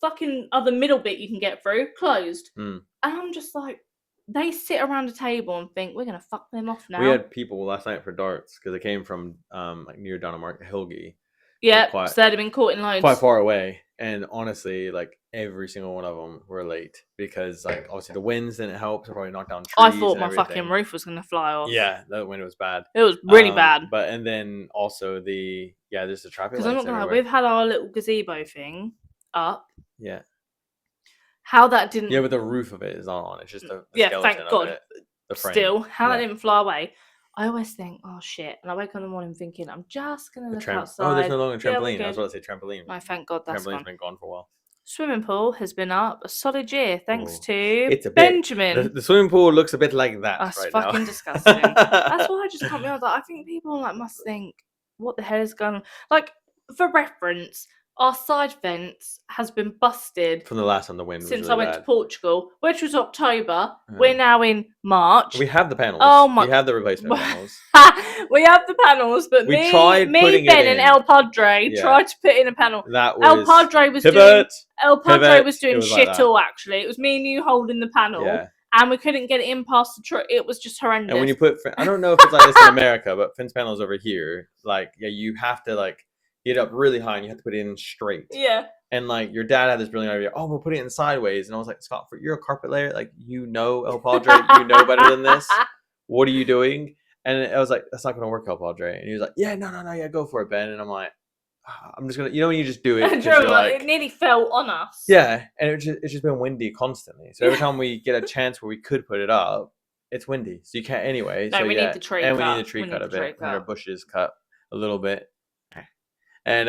fucking other middle bit you can get through closed. And I'm just like, they sit around a table and think, we're going to fuck them off now. We had people last night for darts, because they came from like near Donemark, Hilgi. Yeah, quite- so they'd have been caught in loads. Quite far away, and honestly, like every single one of them were late, because like obviously the winds didn't help, so probably knocked down trees. I thought and my everything. fucking roof was going to fly off. Yeah, that wind was bad. It was really bad. But and then also there's the traffic lights Because I'm not gonna lie, everywhere. we've had our little gazebo thing up. Yeah. How that didn't. Yeah, but the roof of it is not on. It's just the Yeah, skeleton thank of God. it, the frame. Still, how that Yeah. didn't fly away. I always think, oh shit, and I wake up in the morning thinking, I'm just gonna look outside. Oh, there's no longer a Yeah, we're trampoline. I was good. about to say trampoline. No, thank God that's Trampoline's gone. been gone for a while. Swimming pool has been up a solid year, thanks Ooh. to It's a bit- Benjamin. The swimming pool looks a bit like that That's right fucking now. disgusting. That's why I just can't be honest. Like, I think people like must think, what the hell is going on? Like, for reference, our side fence has been busted From the last time the wind was since really I went bad. to Portugal, which was October. Yeah. We're now in March. We have the panels. Oh my- We have the replacement panels. We have the panels, but We me, tried putting it Ben, and in. El Padre Yeah. tried to put in a panel. That El was Padre was doing pivot. doing It was like shit that. all. Actually, it was me and you holding the panel, Yeah. and we couldn't get it in past the truck. It was just horrendous. And when you put, I don't know if it's like this in America, but fence panels over here, like, yeah, you have to like get up really high and you have to put it in straight. yeah, And like your dad had this brilliant idea. Oh, we'll put it in sideways. And I was like, Scott, you're a carpet layer. Like, you know, El Padre, you know better than this. What are you doing? And I was like, that's not going to work, El Padre. And he was like, yeah, no, yeah, go for it, Ben. And I'm like, I'm just going to, when you just do it. 'cause Joe, you're like, it nearly fell on us. yeah. And it's just been windy constantly. So every time we get a chance where we could put it up, it's windy. So you can't anyway. No, So we yeah. need the tree and cut. we need the tree We cut need a the tree bit. And our cut. bushes cut a little bit. And,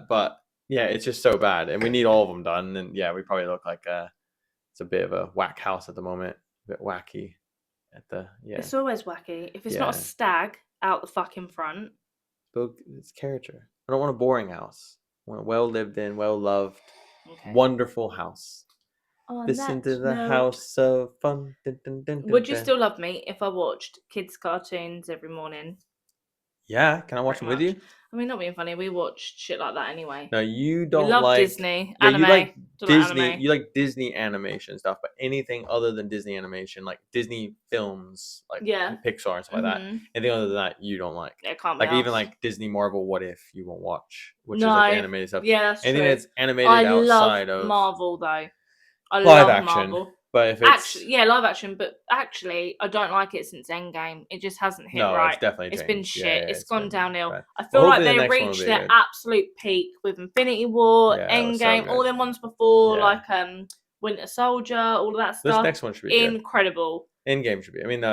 but yeah, it's just so bad. And we need all of them done. And yeah, we probably look like it's a bit of a whack house at the moment. A bit wacky at the, yeah. It's always wacky. If it's not a Yeah. stag out the fucking front. But it's character. I don't want a boring house. I want a well lived in, well loved, Okay. wonderful house. On Listen that to the note, house of fun. Dun, dun, dun, dun, Would you dun. still love me if I watched kids' cartoons every morning? Yeah, can I watch Pretty them with much. you? I mean, not being funny, we watch shit like that anyway. No, you We don't love like Disney, Yeah, anime. you like Don't like Disney. anime. You like Disney animation stuff, but anything other than Disney animation, like Disney films, like Yeah. Pixar and stuff like that. Mhm. Anything other than that, you don't like. Yeah, can't be Like even arsed. like Disney Marvel What If you won't watch, which is like No. animated stuff. Yeah, that's Anything true. that's animated I outside love of Marvel though. I live love action. Marvel. But if it's Actually, yeah, live action, but actually, I don't like it since Endgame. It just hasn't hit no, right. it's definitely It's been changed. shit. Yeah, It's it's gone been downhill. bad. I feel like hopefully the they next one will reached be their good. absolute peak with Infinity War, Yeah, that was so Endgame, all good. them ones before, Yeah. like Winter Soldier, all of that This stuff. next one should be good. Incredible. Endgame should be. I mean,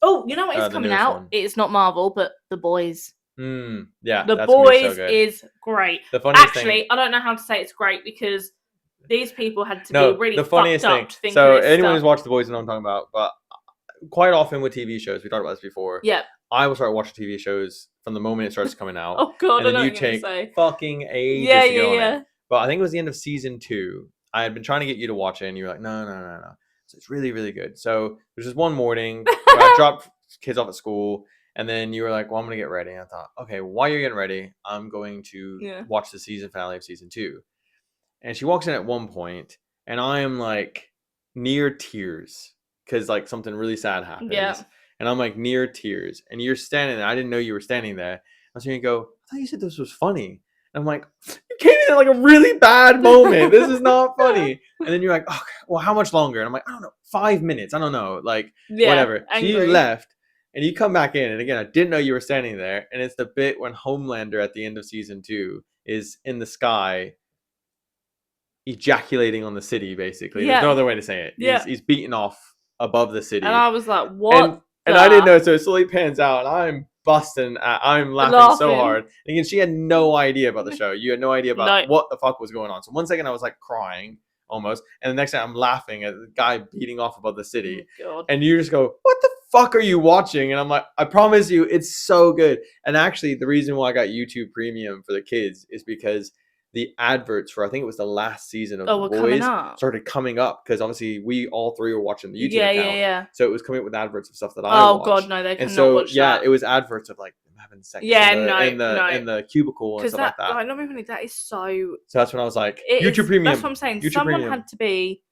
Oh, you know what is the coming newest out? one. It's not Marvel, but The Boys. Yeah, The that's gonna be so Boys good. is great. The funniest Actually, thing. I don't know how to say it's great because these people had to No, be really the funniest fucked thing. up to think So of this anyone stuff. who's watched The Boys knows what I'm talking about. But quite often with TV shows, we talked about this before. Yep. I will start watching TV shows from the moment it starts coming out. Oh god, and I then know you what you're take gonna say. fucking ages Yeah, to get yeah, on yeah. it. But I think it was the end of season 2. I had been trying to get you to watch it, and you were like, no. So it's really, really good. So there's this one morning where I dropped kids off at school, and then you were like, well, I'm going to get ready. And I thought, okay, while you're getting ready, I'm going to Yeah. watch the season finale of season 2. And she walks in at one point, and I am like near tears because like something really sad happens. Yeah. And I'm like near tears, and you're standing there. I didn't know you were standing there. I was going to go, I thought you said this was funny. And I'm like, you came in at like a really bad moment. This is not funny. And then you're like, okay, well, how much longer? And I'm like, I don't know, 5 minutes. I don't know. Like, Yeah, whatever. She angry. left, and you come back in, and again, I didn't know you were standing there, and it's the bit when Homelander at the end of season 2 is in the sky ejaculating on the city, basically. There's no other way to say it. Yeah. He's beaten off above the city. And I was like, what? And I didn't know, so it slowly pans out, and I'm I'm laughing so hard. And again, she had no idea about the show. You had no idea about what the fuck was going on. So one second I was like crying almost, and the next time I'm laughing at the guy beating off above the city. God. And you just go, what the fuck are you watching? And I'm like, I promise you, it's so good. And actually, the reason why I got YouTube Premium for the kids is because the adverts for, I think it was the last season of The Boys started coming up, because obviously we all three were watching the YouTube account. Yeah. So it was coming up with adverts of stuff that I watched. Oh God, no, they cannot and so, watch that. It was adverts of like them having sex in the cubicle and stuff like that. Like, not even that is so. So that's when I was like, YouTube Premium. That's what I'm saying. YouTube Someone Premium. had to be.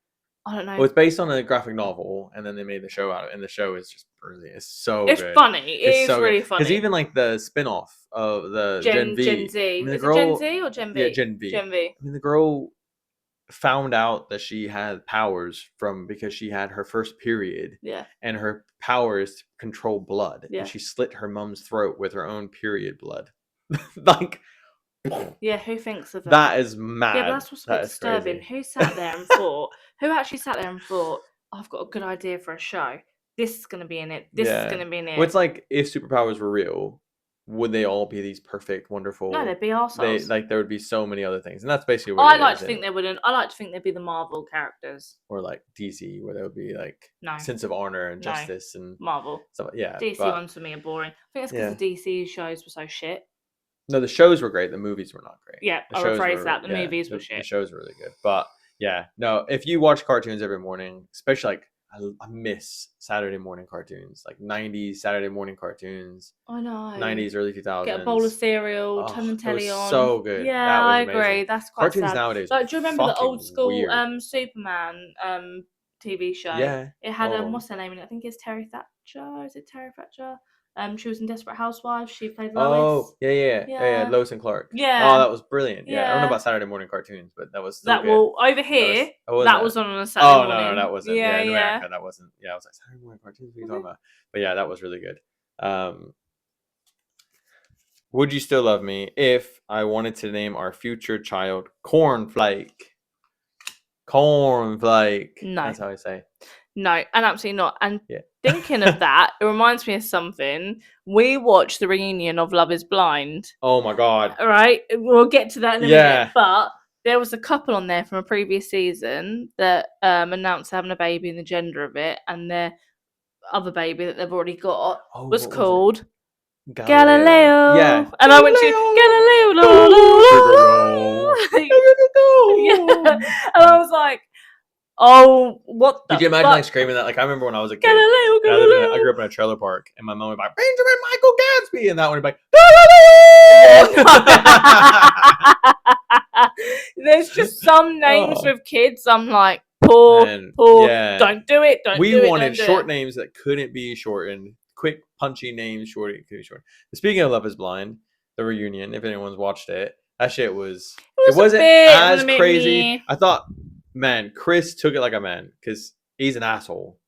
I don't know. Well, it's based on a graphic novel, and then they made the show out of it, and the show is just brilliant. It's so it's good. Funny. It's so really good. funny. Because even like the spin-off of the Gen V. Gen Z. I mean, is it Gen Z or Gen V? Yeah, Gen V. Gen V. I mean, the girl found out that she had powers because she had her first period. Yeah. And her power is to control blood. Yeah. And she slit her mom's throat with her own period blood. Like... Yeah, who thinks of that? That is mad. Yeah, but that's what's a bit disturbing. Who sat there and thought? Who actually sat there and thought, I've got a good idea for a show. This is going to be in it. This is going to be in it. Well, it's like, if superpowers were real, would they all be these perfect, wonderful? No, they'd be arseholes. There would be so many other things, and that's basically what I like to think they wouldn't. I like to think they'd be the Marvel characters, or like DC, where there would be like sense of honor and justice and Marvel. So yeah, DC ones for me are boring. I think it's because the DC shows were so shit. No, the shows were great. The movies were not great. Yeah, I'll rephrase that. The movies were shit. The shows were really good. But yeah, no, if you watch cartoons every morning, especially like I miss Saturday morning cartoons, like 90s Saturday morning cartoons. I know. 90s, early 2000s. Get a bowl of cereal, turn the telly on. So good. Yeah, I agree. That's quite cartoons sad. nowadays. Like, do you remember the old school weird. Superman TV show? Yeah. It had what's her name in it? I think it's Terry Thatcher. Is it Terry Thatcher? She was in Desperate Housewives. She played Lois. Oh, yeah. Lois and Clark. Yeah. Oh, that was brilliant. Yeah. I don't know about Saturday morning cartoons, but that was still good. Well, over here, that was on a Saturday morning. Oh, no, that wasn't. Yeah, in America, that wasn't. Yeah, I was like, Saturday morning cartoons, what are you talking about? But yeah, that was really good. Would you still love me if I wanted to name our future child Cornflake? Cornflake. No. That's how I say. No, and absolutely not. And thinking of that, it reminds me of something. We watched the reunion of Love is Blind. Oh my God. All right. We'll get to that in a minute. But there was a couple on there from a previous season that announced having a baby and the gender of it. And their other baby that they've already got was called Galileo. Yeah. And I went to Galileo. And I was like, oh, what the Did you imagine fuck? like screaming that? Like I remember when I was a kid. Galileo. I grew up in a trailer park, and my mom would be like, Benjamin Michael Gadsby, and that one would be like, There's just some names with kids. I'm like, poor, don't do it. We wanted short names that couldn't be shortened. Quick, punchy names, could be shortened. But speaking of Love is Blind, the reunion, if anyone's watched it, that shit was. It wasn't as crazy. I thought. Man, Chris took it like a man because he's an asshole.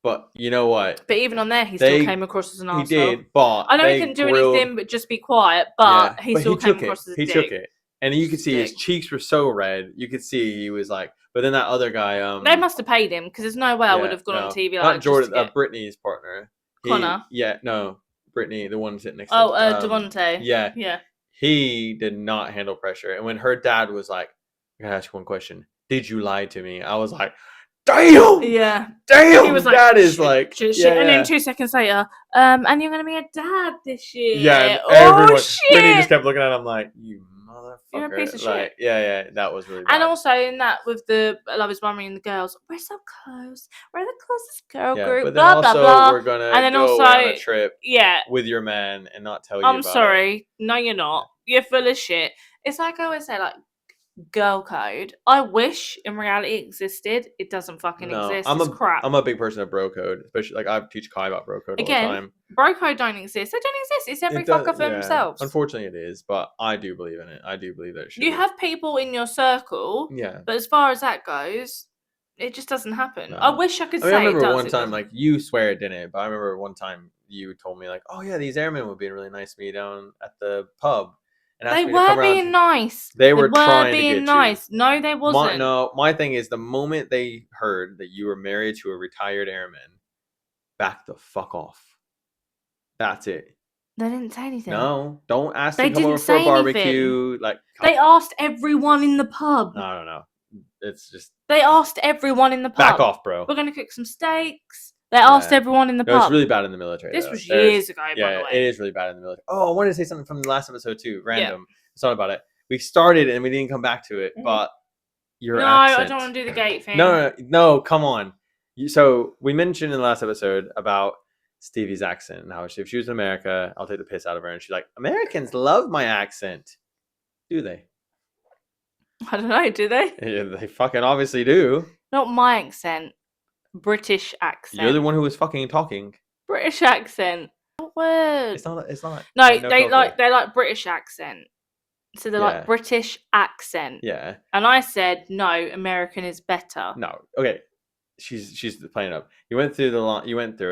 But you know what? But even on there, he still came across as an asshole. He did, but I know he couldn't do anything but just be quiet, but he still came across as a dick. He took it. And you could see his cheeks were so red. You could see he was like, but then that other guy. They must have paid him because there's no way I would have gone on TV like not Jordan, Brittany's partner. Connor? Brittany, the one sitting next to him. Devontae. Yeah. He did not handle pressure. And when her dad was like, I gotta ask you one question. Did you lie to me? I was like, damn! Yeah. Damn! He was like, that is like... shit. And then 2 seconds later, and you're going to be a dad this year. Yeah, everyone. Shit! Brittany just kept looking at him like, you motherfucker. You're a piece of shit. Yeah, that was really bad. And also in that with the Love is Blind and the girls, we're so close. We're the closest girl group, but blah, blah, blah. We're going to go on a trip with your man and not tell you I'm about sorry. it. No, you're not. You're full of shit. It's like I always say, like, girl code. I wish in reality it existed. It doesn't fucking exist. It's crap. I'm a big person of bro code, especially like I teach Kai about bro code all the time. Bro code don't exist. They don't exist. It's every fucker for themselves. Unfortunately, it is, but I do believe in it. I do believe that it should. You have people in your circle, but as far as that goes, it just doesn't happen. No. I wish I could say. I remember one time, like you swear it didn't, but I remember one time you told me like, oh yeah, these airmen would be really nice to me down at the pub, and asked They me to come were around. being nice. They were trying to being get nice. you. No, they wasn't. My thing is the moment they heard that you were married to a retired airman, back the fuck off. That's it. They didn't say anything. No, don't ask They them to come over didn't for a say barbecue. Like They asked everyone in the pub. I don't know. It's just They asked everyone in the pub. back off, bro. We're gonna cook some steaks. They asked everyone in the No, pub. it's really bad in the military. This though. was years ago, by the Yeah, way. it is really bad in the military. Oh, I wanted to say something from the last episode too. Random. Sorry about it. We started and we didn't come back to it, but your accent. I don't want to do the gate thing. No, come on. So we mentioned in the last episode about Stevie's accent and how if she was in America, I'll take the piss out of her. And she's like, Americans love my accent. Do they? I don't know, do they? Yeah, they fucking obviously do. Not my accent. British accent. You're the one who was fucking talking. British accent. What word? It's not. No, I know they filter. like British accent. So they're like British accent. Yeah. And I said, no, American is better. No. Okay. She's playing up. You went through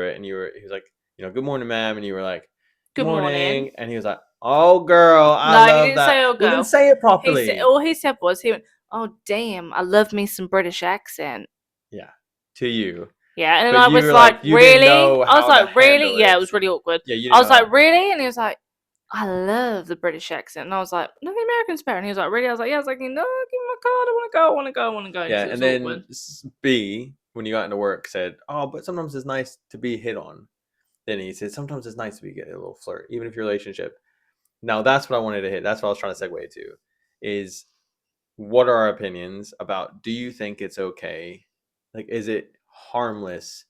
it and he was like, good morning, ma'am. And you were like, Good morning. And he was like, oh girl, I love he didn't that. say oh girl. He didn't say it properly. All he said was, he went, oh damn, I love me some British accent. Yeah. To you. Yeah, and then But I you was were like, like, you really? didn't know I was how like, to really? handle Yeah, it. it was really awkward. Yeah, you I was didn't like, really? And he was like, I love the British accent. And I was like, no, the American's better. And he was like, really? I was like, yeah. I was like, no, give me my card. I want to go. Yeah, It was and then awkward. B, when you got into work, said, oh, but sometimes it's nice to be hit on. Then he said, sometimes it's nice to get a little flirt, even if your relationship. Now, that's what I wanted to hit. That's what I was trying to segue to, is what are our opinions about, do you think it's okay? Like, is it harmless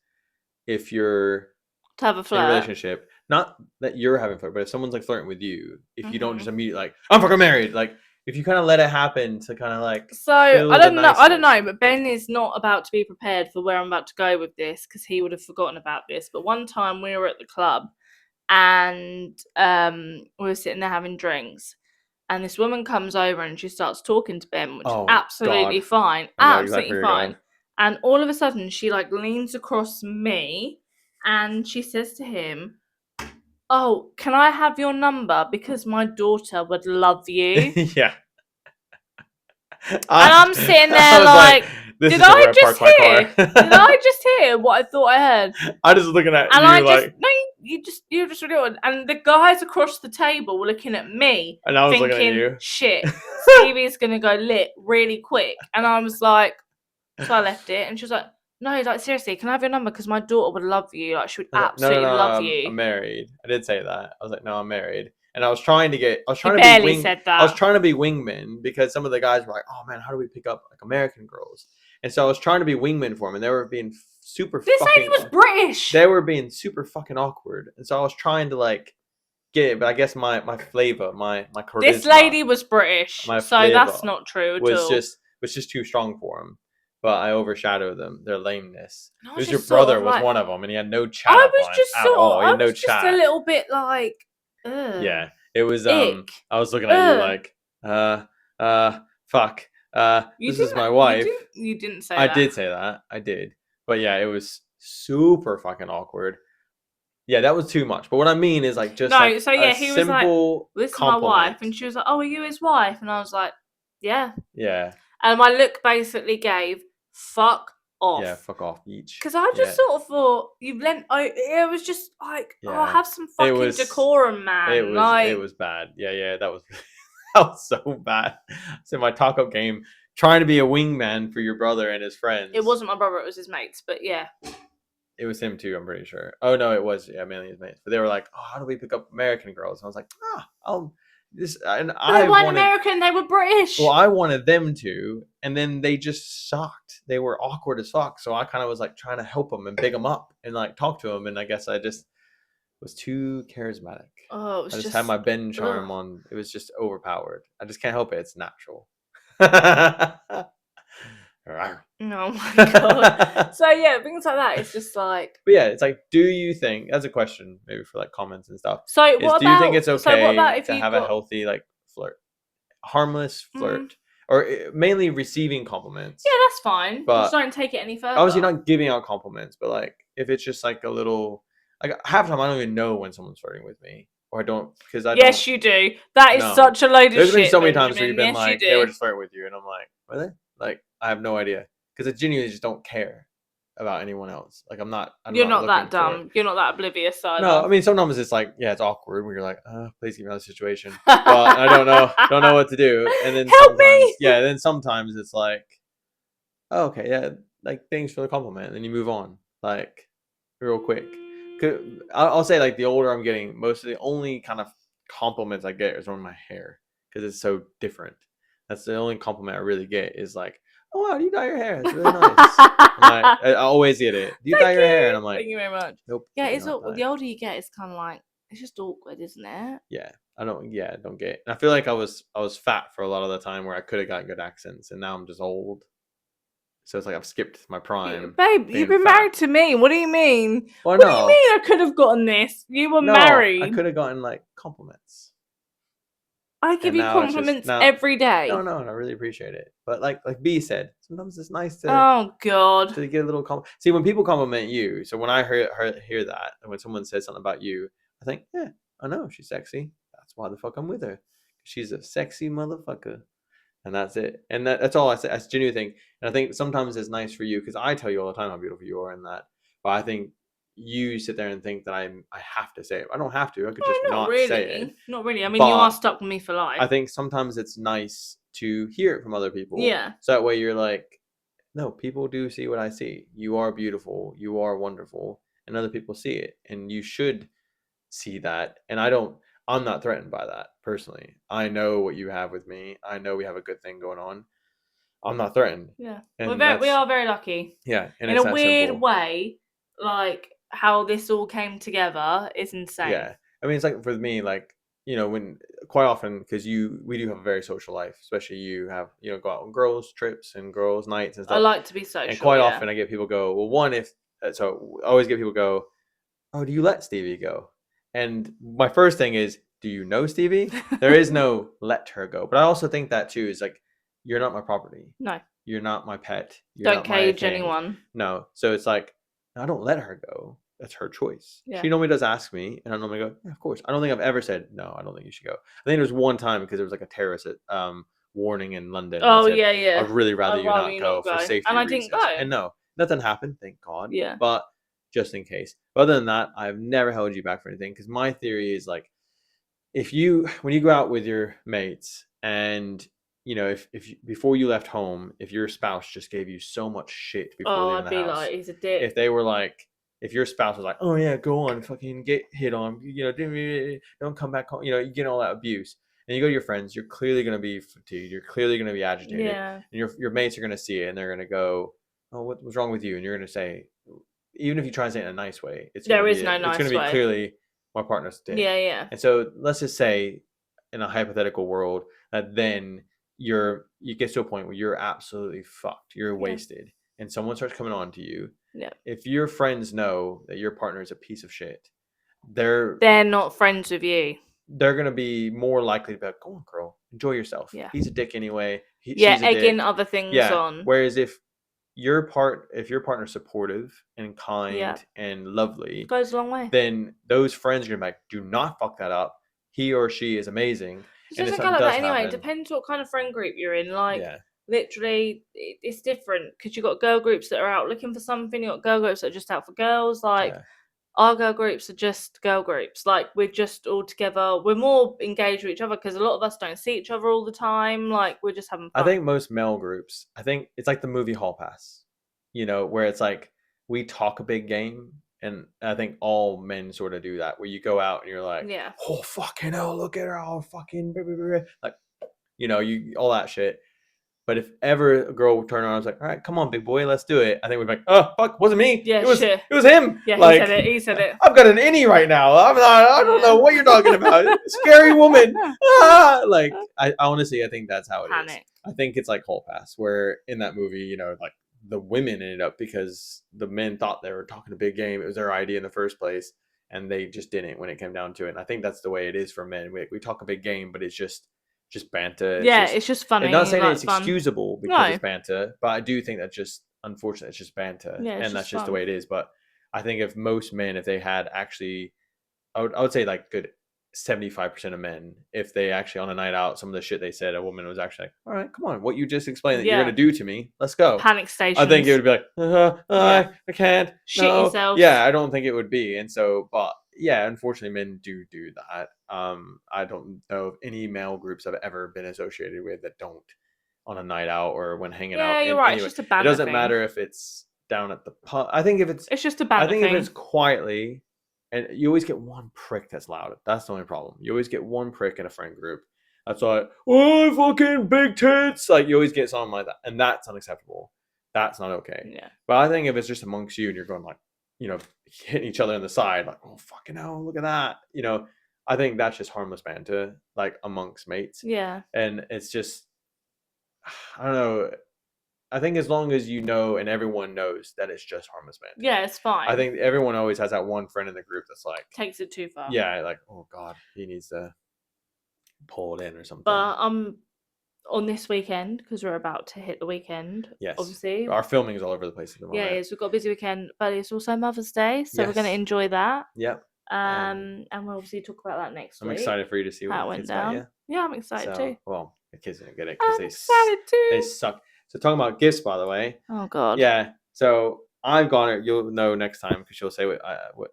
if you're To have a in a flirt. relationship? Not that you're having flirt, but if someone's like flirting with you, if you don't just immediately like, I'm fucking married. Like, if you kind of let it happen to kind of like. So I don't know, but Ben is not about to be prepared for where I'm about to go with this because he would have forgotten about this. But one time we were at the club and we were sitting there having drinks, and this woman comes over and she starts talking to Ben, which is absolutely fine, absolutely fine. And all of a sudden, she like leans across me and she says to him, "Oh, can I have your number because my daughter would love you?" Yeah. And I'm sitting there like, did I just hear? Did I just hear what I thought I heard? I just looking at and you I like, just, no, you're just really odd. And the guys across the table were looking at me, and I was thinking, looking at you. shit, Stevie's gonna go lit really quick. And I was like, so I left it, and she was like, no, like seriously, can I have your number? Because my daughter would love you. Like she would absolutely love you. I'm married. I did say that. I was like, no, I'm married. And I was trying to said that. I was trying to be wingman because some of the guys were like, oh man, how do we pick up like American girls? And so I was trying to be wingman for them, and they were being super. This lady was British. They were being super fucking awkward, and so I was trying to like get it, but I guess my flavor, my charisma. This lady was British, so that's not true at all. Was just too strong for him. But I overshadowed them, their lameness. Because your just brother sort of was like, one of them, and he had no chat. I was just at all. He I had no was just chat. a little bit like, ugh. Yeah, it was. Ick. I was looking at you like, fuck. This is my wife. You didn't say that. I did say that. I did. But yeah, it was super fucking awkward. Yeah, that was too much. But what I mean is like just no. like So yeah, a he was like, "This is my wife," compliment. and she was like, "Oh, are you his wife?" And I was like, "Yeah." Yeah. And my look basically gave, "Fuck off." Yeah, fuck off, each. Because I just sort of thought you've lent. It was just like, Yeah. have some fucking decorum, man. It was bad. Yeah, that was that was so bad. So my talk up game, trying to be a wingman for your brother and his friends. It wasn't my brother; it was his mates. But yeah, it was him too. I'm pretty sure. Oh no, it was mainly his mates. But they were like, "Oh, how do we pick up American girls?" And I was like, they weren't American; they were British. Well, I wanted them to, and then they just sucked. They were awkward as fuck. So I kind of was like trying to help them and big them up and like talk to them. And I guess I just was too charismatic. Oh, it was I just had my Ben charm on. It was just overpowered. I just can't help it. It's natural. Oh my god. So yeah, things like that. It's just like. But yeah, it's like, do you think? That's a question, maybe for like comments and stuff. So do you think it's okay to have a healthy like flirt, harmless flirt, or mainly receiving compliments? Yeah, that's fine. But just don't take it any further. Obviously, not giving out compliments, but like if it's just like a little like half the time I don't even know when someone's flirting with me, or I don't because I Yes, don't. you do. That is No. such a load of There's shit. been so many times where you've been Benjamin. Yes, like, you they were do. just flirting with you, and I'm like, were they? Like, I have no idea because I genuinely just don't care about anyone else. Like, I'm You're not that looking for it. dumb. You're not that oblivious either. No, I mean sometimes it's like, yeah, it's awkward when you're like, please get me out of the situation, but I don't know what to do, and then Help me! then sometimes it's like, oh, okay, yeah, like thanks for the compliment, and then you move on, like real quick. I'll say like the older I'm getting, most of the only kind of compliments I get is on my hair because it's so different. That's the only compliment I really get is like, oh wow, you dye your hair, it's really nice. I always get it. Do you dye your hair? And I'm like, thank you very much. nope. Yeah, do it's not all, dye." the older you get, it's kind of like it's just awkward, isn't it? Yeah, I don't get it. And I feel like I was fat for a lot of the time where I could have gotten good accents, and now I'm just old. So it's like I've skipped my prime. Babe, being you've been fat. married to me. What do you mean? Well, What do you mean I could have gotten this? You were married. I could have gotten like compliments. I give And you now it's just- compliments now- every day. No, and I really appreciate it. But like B said, sometimes it's nice to Oh God. get a little compliment. See, when people compliment you, so when I hear that, and when someone says something about you, I think, yeah, I know she's sexy. That's why the fuck I'm with her. She's a sexy motherfucker. And that's it. And that's all I say. That's a genuine thing. And I think sometimes it's nice for you because I tell you all the time how beautiful you are and that. But I think you sit there and think that I have to say it. I don't have to. I could just not really. say it. Not really. I mean, you But are stuck with me for life. I think sometimes it's nice to hear it from other people. Yeah. So that way you're like, no, people do see what I see. You are beautiful. You are wonderful. And other people see it. And you should see that. And I'm not threatened by that personally. I know what you have with me. I know we have a good thing going on. I'm not threatened. Yeah. And we are very lucky. Yeah. And in it's a that weird simple. way, like how this all came together is insane. Yeah. I mean, it's like for me, like, when quite often, because we do have a very social life, especially you have, go out on girls' trips and girls' nights and stuff. I like to be social. And quite often I get people go, well, one, so I always get people go, oh, do you let Stevie go? And my first thing is, do you know Stevie? There is no let her go. But I also think that too is like, you're not my property. No. You're not my pet. Don't cage anyone. No. So it's like, I don't let her go. That's her choice. Yeah. She normally does ask me, and I normally go, yeah, of course. I don't think I've ever said, no, I don't think you should go. I think there was one time because there was like a terrorist warning in London. Oh, said, yeah. I'd really rather you not go for safety and I reasons. didn't go. And no, nothing happened, thank God. Yeah. But just in case. But other than that, I've never held you back for anything because my theory is like, when you go out with your mates and if before you left home, if your spouse just gave you so much shit before leaving the house, like, he's a dick. if they were like, if your spouse was like, oh yeah, go on, fucking get hit on, don't come back home, you get all that abuse, and you go to your friends, you're clearly going to be fatigued, you're clearly going to be agitated, Yeah. and your mates are going to see it, and they're going to go, oh, what's wrong with you? And you're going to say, even if you try and say it in a nice way, it's no it's nice going to be way. clearly my partner's dick. Yeah. And so let's just say, in a hypothetical world, that then you get to a point where you're absolutely fucked, you're wasted, and someone starts coming on to you. Yeah. If your friends know that your partner is a piece of shit, they're not friends with you. They're gonna be more likely to be like, go on, girl, enjoy yourself. Yeah. He's a dick anyway. She's a egging dick. other things on. Whereas if your partner's supportive and kind and lovely, it goes a long way. Then those friends are gonna be like, do not fuck that up. He or she is amazing. It doesn't go like that anyway. It depends what kind of friend group you're in. Like, literally, it's different because you've got girl groups that are out looking for something. You've got girl groups that are just out for girls. Like, our girl groups are just girl groups. Like, we're just all together. We're more engaged with each other because a lot of us don't see each other all the time. Like, we're just having fun. I think most male groups, it's like the movie Hall Pass, where it's like we talk a big game. And I think all men sort of do that, where you go out and you're like, oh, fucking hell, look at her, oh, fucking, blah, blah, blah. Like, you all that shit. But if ever a girl would turn around and was like, all right, come on, big boy, let's do it. I think we'd be like, oh, fuck, wasn't me. Yeah, it was him. Yeah, like, he said it. I've got an innie right now. I don't know what you're talking about. Scary woman. Like, I honestly, I think that's how it is. I think it's like Hall Pass, where in that movie, like, the women ended up because the men thought they were talking a big game. It was their idea in the first place, and they just didn't when it came down to it. And I think that's the way it is for men. We talk a big game, but it's just banter. It's just funny. I'm not saying it's fun. excusable because it's banter, but I do think that just, unfortunately, it's just banter, and that's just the way it is. But I think if most men, if they had actually, I would say like good 75% of men, if they actually on a night out, some of the shit they said, a woman was actually like, all right, come on, what you just explained that you're Yeah. gonna do to me, let's go. Panic stations. I think it would be like, Yeah. I can't. Shit No. yourself. Yeah, I don't think it would be. And so, but yeah, unfortunately, men do that. I don't know of any male groups I've ever been associated with that don't on a night out or when hanging out. Yeah, you're And right. anyway, It's just a banner it doesn't thing. matter if it's down at the pub. I think if it's It's just a banner I think thing. if it's quietly, and you always get one prick that's loud. That's the only problem. You always get one prick in a friend group. That's why, oh, fucking big tits. Like, you always get something like that. And that's unacceptable. That's not okay. Yeah. But I think if it's just amongst you and you're going like, hitting each other in the side, like, oh, fucking hell, look at that. I think that's just harmless banter, like amongst mates. Yeah. And it's just, I don't know. I think as long as you know and everyone knows that it's just harmless banter. Yeah, it's fine. I think everyone always has that one friend in the group that's like, takes it too far. yeah, like, oh God, he needs to pull it in or something. But on this weekend, because we're about to hit the weekend, yes, obviously. our filming is all over the place at the moment. Yeah, it is. We've got a busy weekend, but it's also Mother's Day, so we're going to Yes. enjoy that. Yep. And we'll obviously talk about that next week. I'm excited for you to see how what it the went kids down. got you. Yeah, I'm excited too. Well, the kids didn't get it because I'm excited too. they suck. So talking about gifts, by the way. Oh God. Yeah. So I've got it. You'll know next time because she'll say what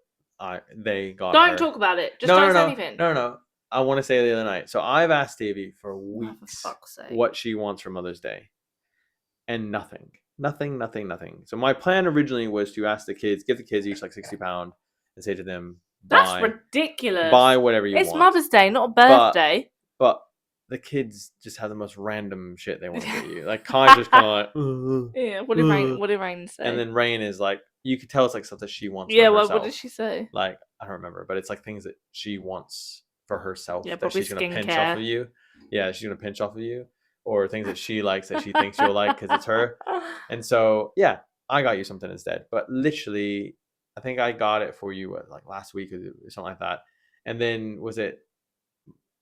they got. Don't her. talk about it. Just don't say anything. No. I want to say it the other night. So I've asked Stevie for Oh, weeks for fuck's sake. what she wants for Mother's Day, and nothing. So my plan originally was to ask the kids, give the kids each like £60, and say to them, That's ridiculous. buy whatever you want. It's Mother's Day, not a birthday. But the kids just have the most random shit they want to get you. Like Kai's just kind of like, yeah. What did Rain say? and then Rain is like, you could tell it's like stuff that she wants. Yeah. For Well, herself. what did she say? Like, I don't remember, but it's like things that she wants for herself. Yeah, that she's gonna pinch off of you. Yeah, she's gonna pinch off of you, or things that she likes that she thinks you'll like because it's her. And so, yeah, I got you something instead. But literally, I think I got it for you like last week or something like that. And then was it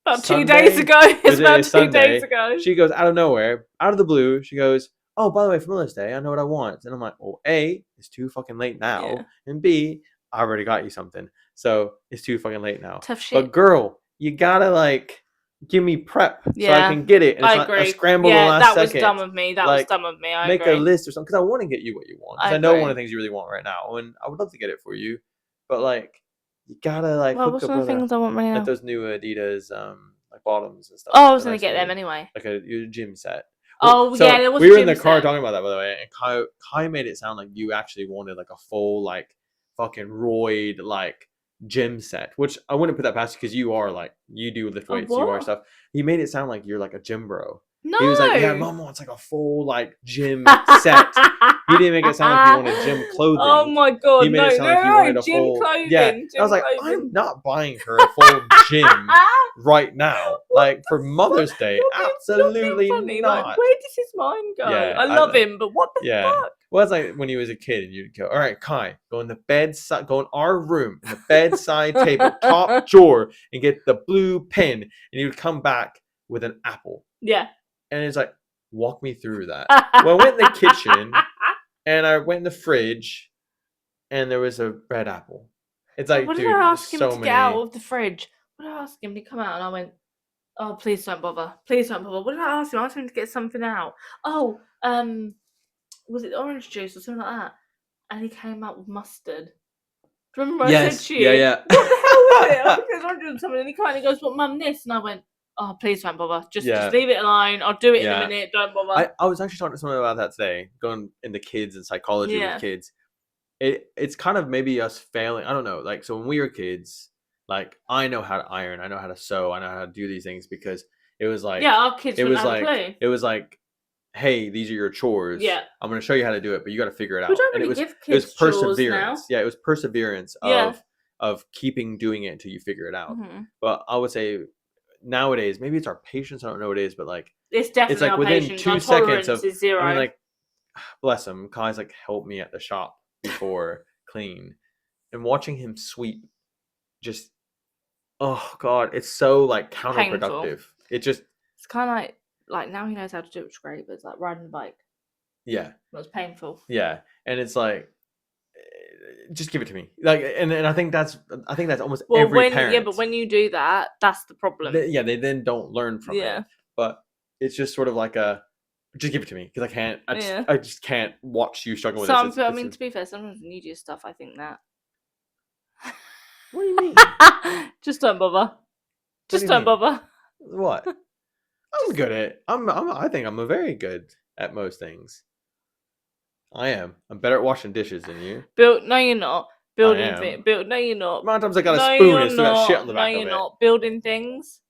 about Sunday? 2 days ago? It's about 2 Sunday? days ago. She goes out of nowhere, out of the blue. She goes, "Oh, by the way, for Mother's Day, I know what I want." And I'm like, "Well, A, it's too fucking late now, Yeah. and B, I already got you something, so it's too fucking late now." Tough shit. But girl, you gotta like give me prep so I Yeah, can get it. And it's I not agree. a scramble Yeah, the last that second. was dumb of me. That was dumb of me. I Make agree. a list or something because I want to get you what you want. 'Cause I I know agree. one of the things you really want right now, and I would love to get it for you. But like, you gotta like Well, hook what's up one of the with things I want right now? like those new Adidas like bottoms and stuff. Oh, I was that gonna get them made. anyway. Like a gym set. Oh, So yeah, there was we a were in gym the car set. talking about that, by the way, and Kai made it sound like you actually wanted like a full like fucking roid like gym set, which I wouldn't put that past you because you are like you do lift weights, you are what? stuff. He made it sound like you're like a gym bro. No. He was like, "Yeah, Mom wants like a full like gym set." He didn't make it sound like he wanted gym clothing. Oh my God! He made no, it sound like he no, wanted a gym full. clothing. Yeah, Gym I was like, clothing. I'm not buying her a full gym right now, like for Mother's Day. You're being Absolutely funny. not. Like, where does his mind go? Yeah, I love him, but what the Yeah. fuck? Well, it's like when he was a kid and you'd go, all right, Kai, go in the bedside, go in our room, in the bedside table, top drawer, and get the blue pen. And he would come back with an apple. Yeah. And it's like, walk me through that. Well, I went in the kitchen and I went in the fridge and there was a red apple. It's like, what dude, did I ask him so to many. get out of the fridge? What did I ask him? He come out and I went, "Oh, please don't bother. Please don't bother." What did I ask him? I asked him to get something out. Oh, was it orange juice or something like that? And he came out with mustard. Do you remember what I said to you? Yeah. What the hell was it? I think it was orange juice or something. And he came out and he goes, "What, Mum, this?" And I went, "Oh, please don't bother. Just leave it alone. I'll do it in a minute. Don't bother." I was actually talking to someone about that today, going into kids and psychology with kids. It's kind of maybe us failing. I don't know. Like, so when we were kids, like I know how to iron, I know how to sew, I know how to do these things because it was like our kids it wouldn't was have like a clue. it was like, hey, these are your chores. Yeah. I'm going to show you how to do it, but you got to figure it out. We don't And really it was give kids chores now. perseverance. Yeah, it was perseverance of keeping doing it until you figure it out. Mm-hmm. But I would say nowadays, maybe it's our patience. I don't know what it is, but like it's definitely like our within patience. 2 Our seconds tolerance of is zero. I mean, like, bless him. Kai's like helped me at the shop before clean, and watching him sweep, just oh god, it's so like counterproductive. Painful. It just it's kind of like now he knows how to do it, which is great. But it's like riding a bike. yeah, It was painful. yeah, and it's like just give it to me. Like, and I think that's almost Well, every parent. but when you do that, that's the problem. They then don't learn from it. But it's just sort of like just give it to me because I just can't watch you struggle with this. I mean, to be fair, sometimes when you do stuff, I think that. What do you mean? Just don't bother. Just don't bother. What? I'm good at. I think I'm very good at most things. I am. I'm better at washing dishes than you. No, you're not. Building things. No, you're not. The amount of times I got a spoon and still got shit on the back of it. No, you're not. Building things.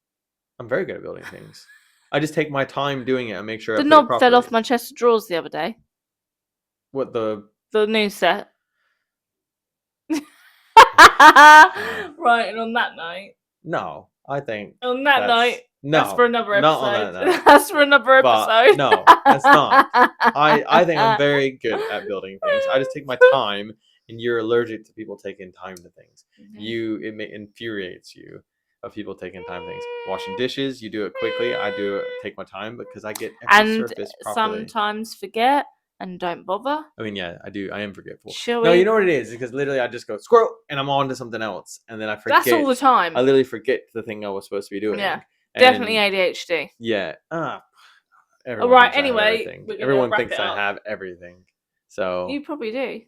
I'm very good at building things. I just take my time doing it and make sure the I put knob it properly. fell off my chest of drawers the other day. What the new set. Right, and on that night. No, I think on that night. No, that's for another episode. Not on that night. That's for another episode. But no, that's not. I think I'm very good at building things. I just take my time, and you're allergic to people taking time to things. It infuriates you of people taking time to things. Washing dishes, you do it quickly. I take my time because I get every surface properly. Sometimes forget and don't bother. I mean, yeah, I do. I am forgetful. No, you know what it is? Because literally I just go squirrel and I'm on to something else. And then I forget. That's all the time. I literally forget the thing I was supposed to be doing. Yeah. Definitely ADHD. Yeah. All right, anyway. Everyone thinks I have everything. So. You probably do.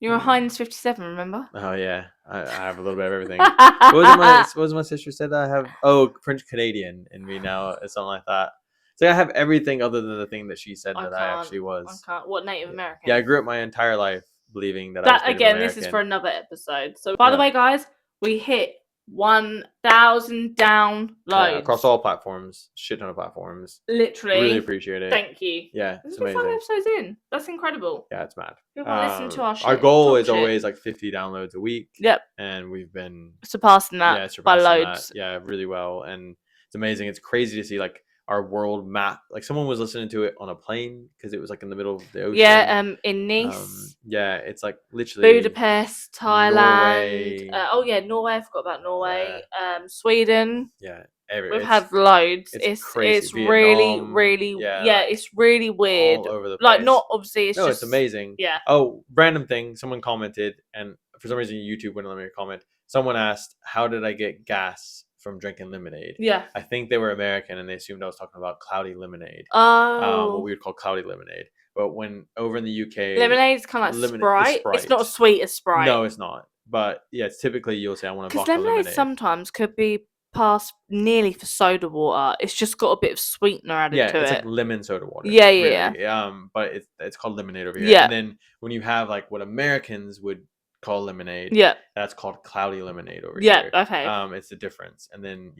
You're a Heinz 57, remember? Oh, yeah. I have a little bit of everything. What was my sister said I have? Oh, French Canadian in me now. It's something like that. So I have everything other than the thing that she said I actually was. I can't. What, Native American? Yeah, I grew up my entire life believing that I was Native again, American. this is for another episode. So, by the way, guys, we hit 1,000 downloads. Yeah, across all platforms. Shit ton of platforms. Literally. Really appreciate it. Thank you. Yeah, it's amazing. 5 episodes in. That's incredible. Yeah, it's mad. People listen to our shit. Our goal is always like 50 downloads a week. Yep. And we've been surpassing that by loads. That. Yeah, really well. And it's amazing. It's crazy to see like our world map. Like someone was listening to it on a plane because it was like in the middle of the ocean. Yeah, in Nice. Yeah, it's like literally Budapest, Thailand. Norway. Norway. I forgot about Norway. Sweden. Yeah, we've had loads. It's really, really, it's really weird. All over the place. Like, not obviously. It's amazing. Yeah. Oh, random thing. Someone commented, and for some reason YouTube wouldn't let me comment. Someone asked, "How did I get gas from drinking lemonade?" Yeah. I think they were American and they assumed I was talking about cloudy lemonade. Oh. What we would call cloudy lemonade. But when over in the UK, lemonade is kind of like Sprite. It's not as sweet as Sprite. No, it's not. But yeah, it's typically you'll say I want a vodka lemonade. Lemonade sometimes could be passed nearly for soda water. It's just got a bit of sweetener added to it. Yeah, it's like lemon soda water. Yeah, really. Yeah. But it's called lemonade over here. Yeah. And then when you have like what Americans would call lemonade, that's called cloudy lemonade over here. Yeah, okay. It's the difference. And then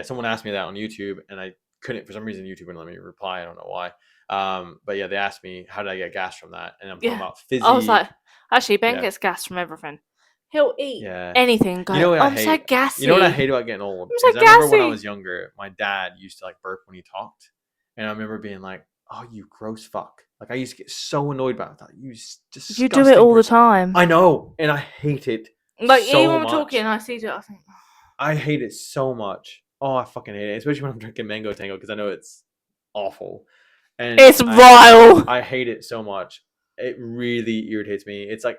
someone asked me that on YouTube and I couldn't, for some reason YouTube wouldn't let me reply. I don't know why. But yeah, they asked me how did I get gas from that, and I'm talking about fizzy. I was like, actually, Ben gets gas from everything. He'll eat anything. Go, you know what I'm so gassy. You know what I hate about getting old? I'm so gassy. I remember when I was younger, my dad used to like burp when he talked, and I remember being like, "Oh, you gross fuck!" Like I used to get so annoyed by it. I thought, you disgusting. You do it all the time. I know, and I hate it. Like so even when much. we're talking, I see it. I think I hate it so much. Oh, I fucking hate it, especially when I'm drinking Mango Tango because I know it's awful. And it's vile. I hate it so much. It really irritates me. It's like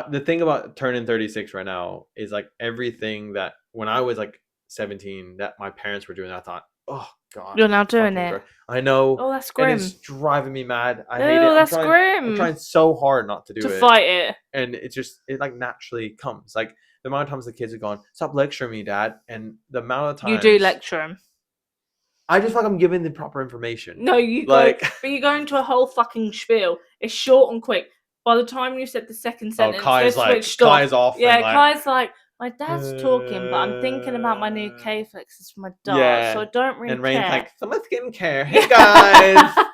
the thing about turning 36 right now is like everything that when I was like 17 that my parents were doing, I thought, oh god, you're now doing it. Gross. I know. Oh, that's grim. And it's driving me mad. I hate it. That's grim. I'm trying so hard not to do it. To fight it. And it like naturally comes. Like the amount of times the kids are going, stop lecturing me, Dad. And the amount of times you do lecture them. I just feel like I'm giving the proper information. No, you like, but you go into a whole fucking spiel. It's short and quick. By the time you said the second sentence, Kai's Kai's off. Yeah, Kai's like, my dad's talking, but I'm thinking about my new K-flexes for my dog, so I don't really and Rain's care. like, so much skincare. Hey guys.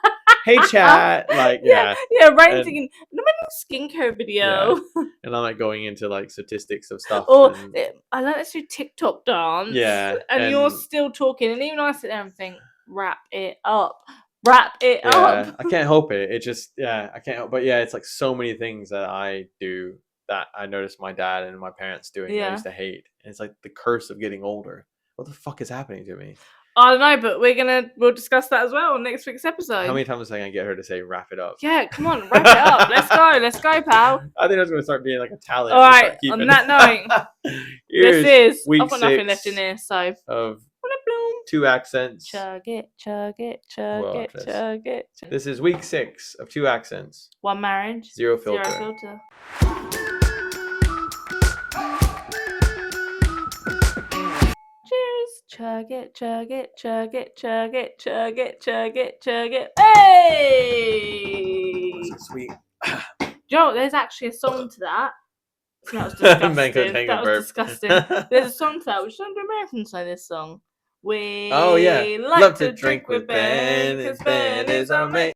Hey chat. Like, Rain's thinking, I'm in a skincare video. Yeah. And I'm like going into like statistics of stuff. I learned to do TikTok dance. Yeah. And you're still talking. And even I sit there and think, wrap it up. Wrap it up. I can't help it. It just, I can't help. But yeah, it's like so many things that I do that I noticed my dad and my parents doing that I used to hate. And it's like the curse of getting older. What the fuck is happening to me? I don't know, but we'll discuss that as well on next week's episode. How many times was I gonna get her to say wrap it up? Yeah, come on, wrap it up. Let's go, pal. I think I was gonna start being like a talent. All right, on that note, this is. I've got nothing left in here, so. Of 2 accents. Chug it, chug it, Well, chug it, this- chug it. This is week 6 of 2 accents. 1 marriage, Zero filter. 0 filter. Cheers. Chug it, chug it, chug it, chug it, chug it, chug it, chug it. Hey! Sweet. Joe, there's actually a song to that. That was disgusting. Mango tango That was burp. disgusting. There's a song to that. Which don't do Americans know this song? We Oh, yeah. like Love to drink with Ben, and because Ben is our mate.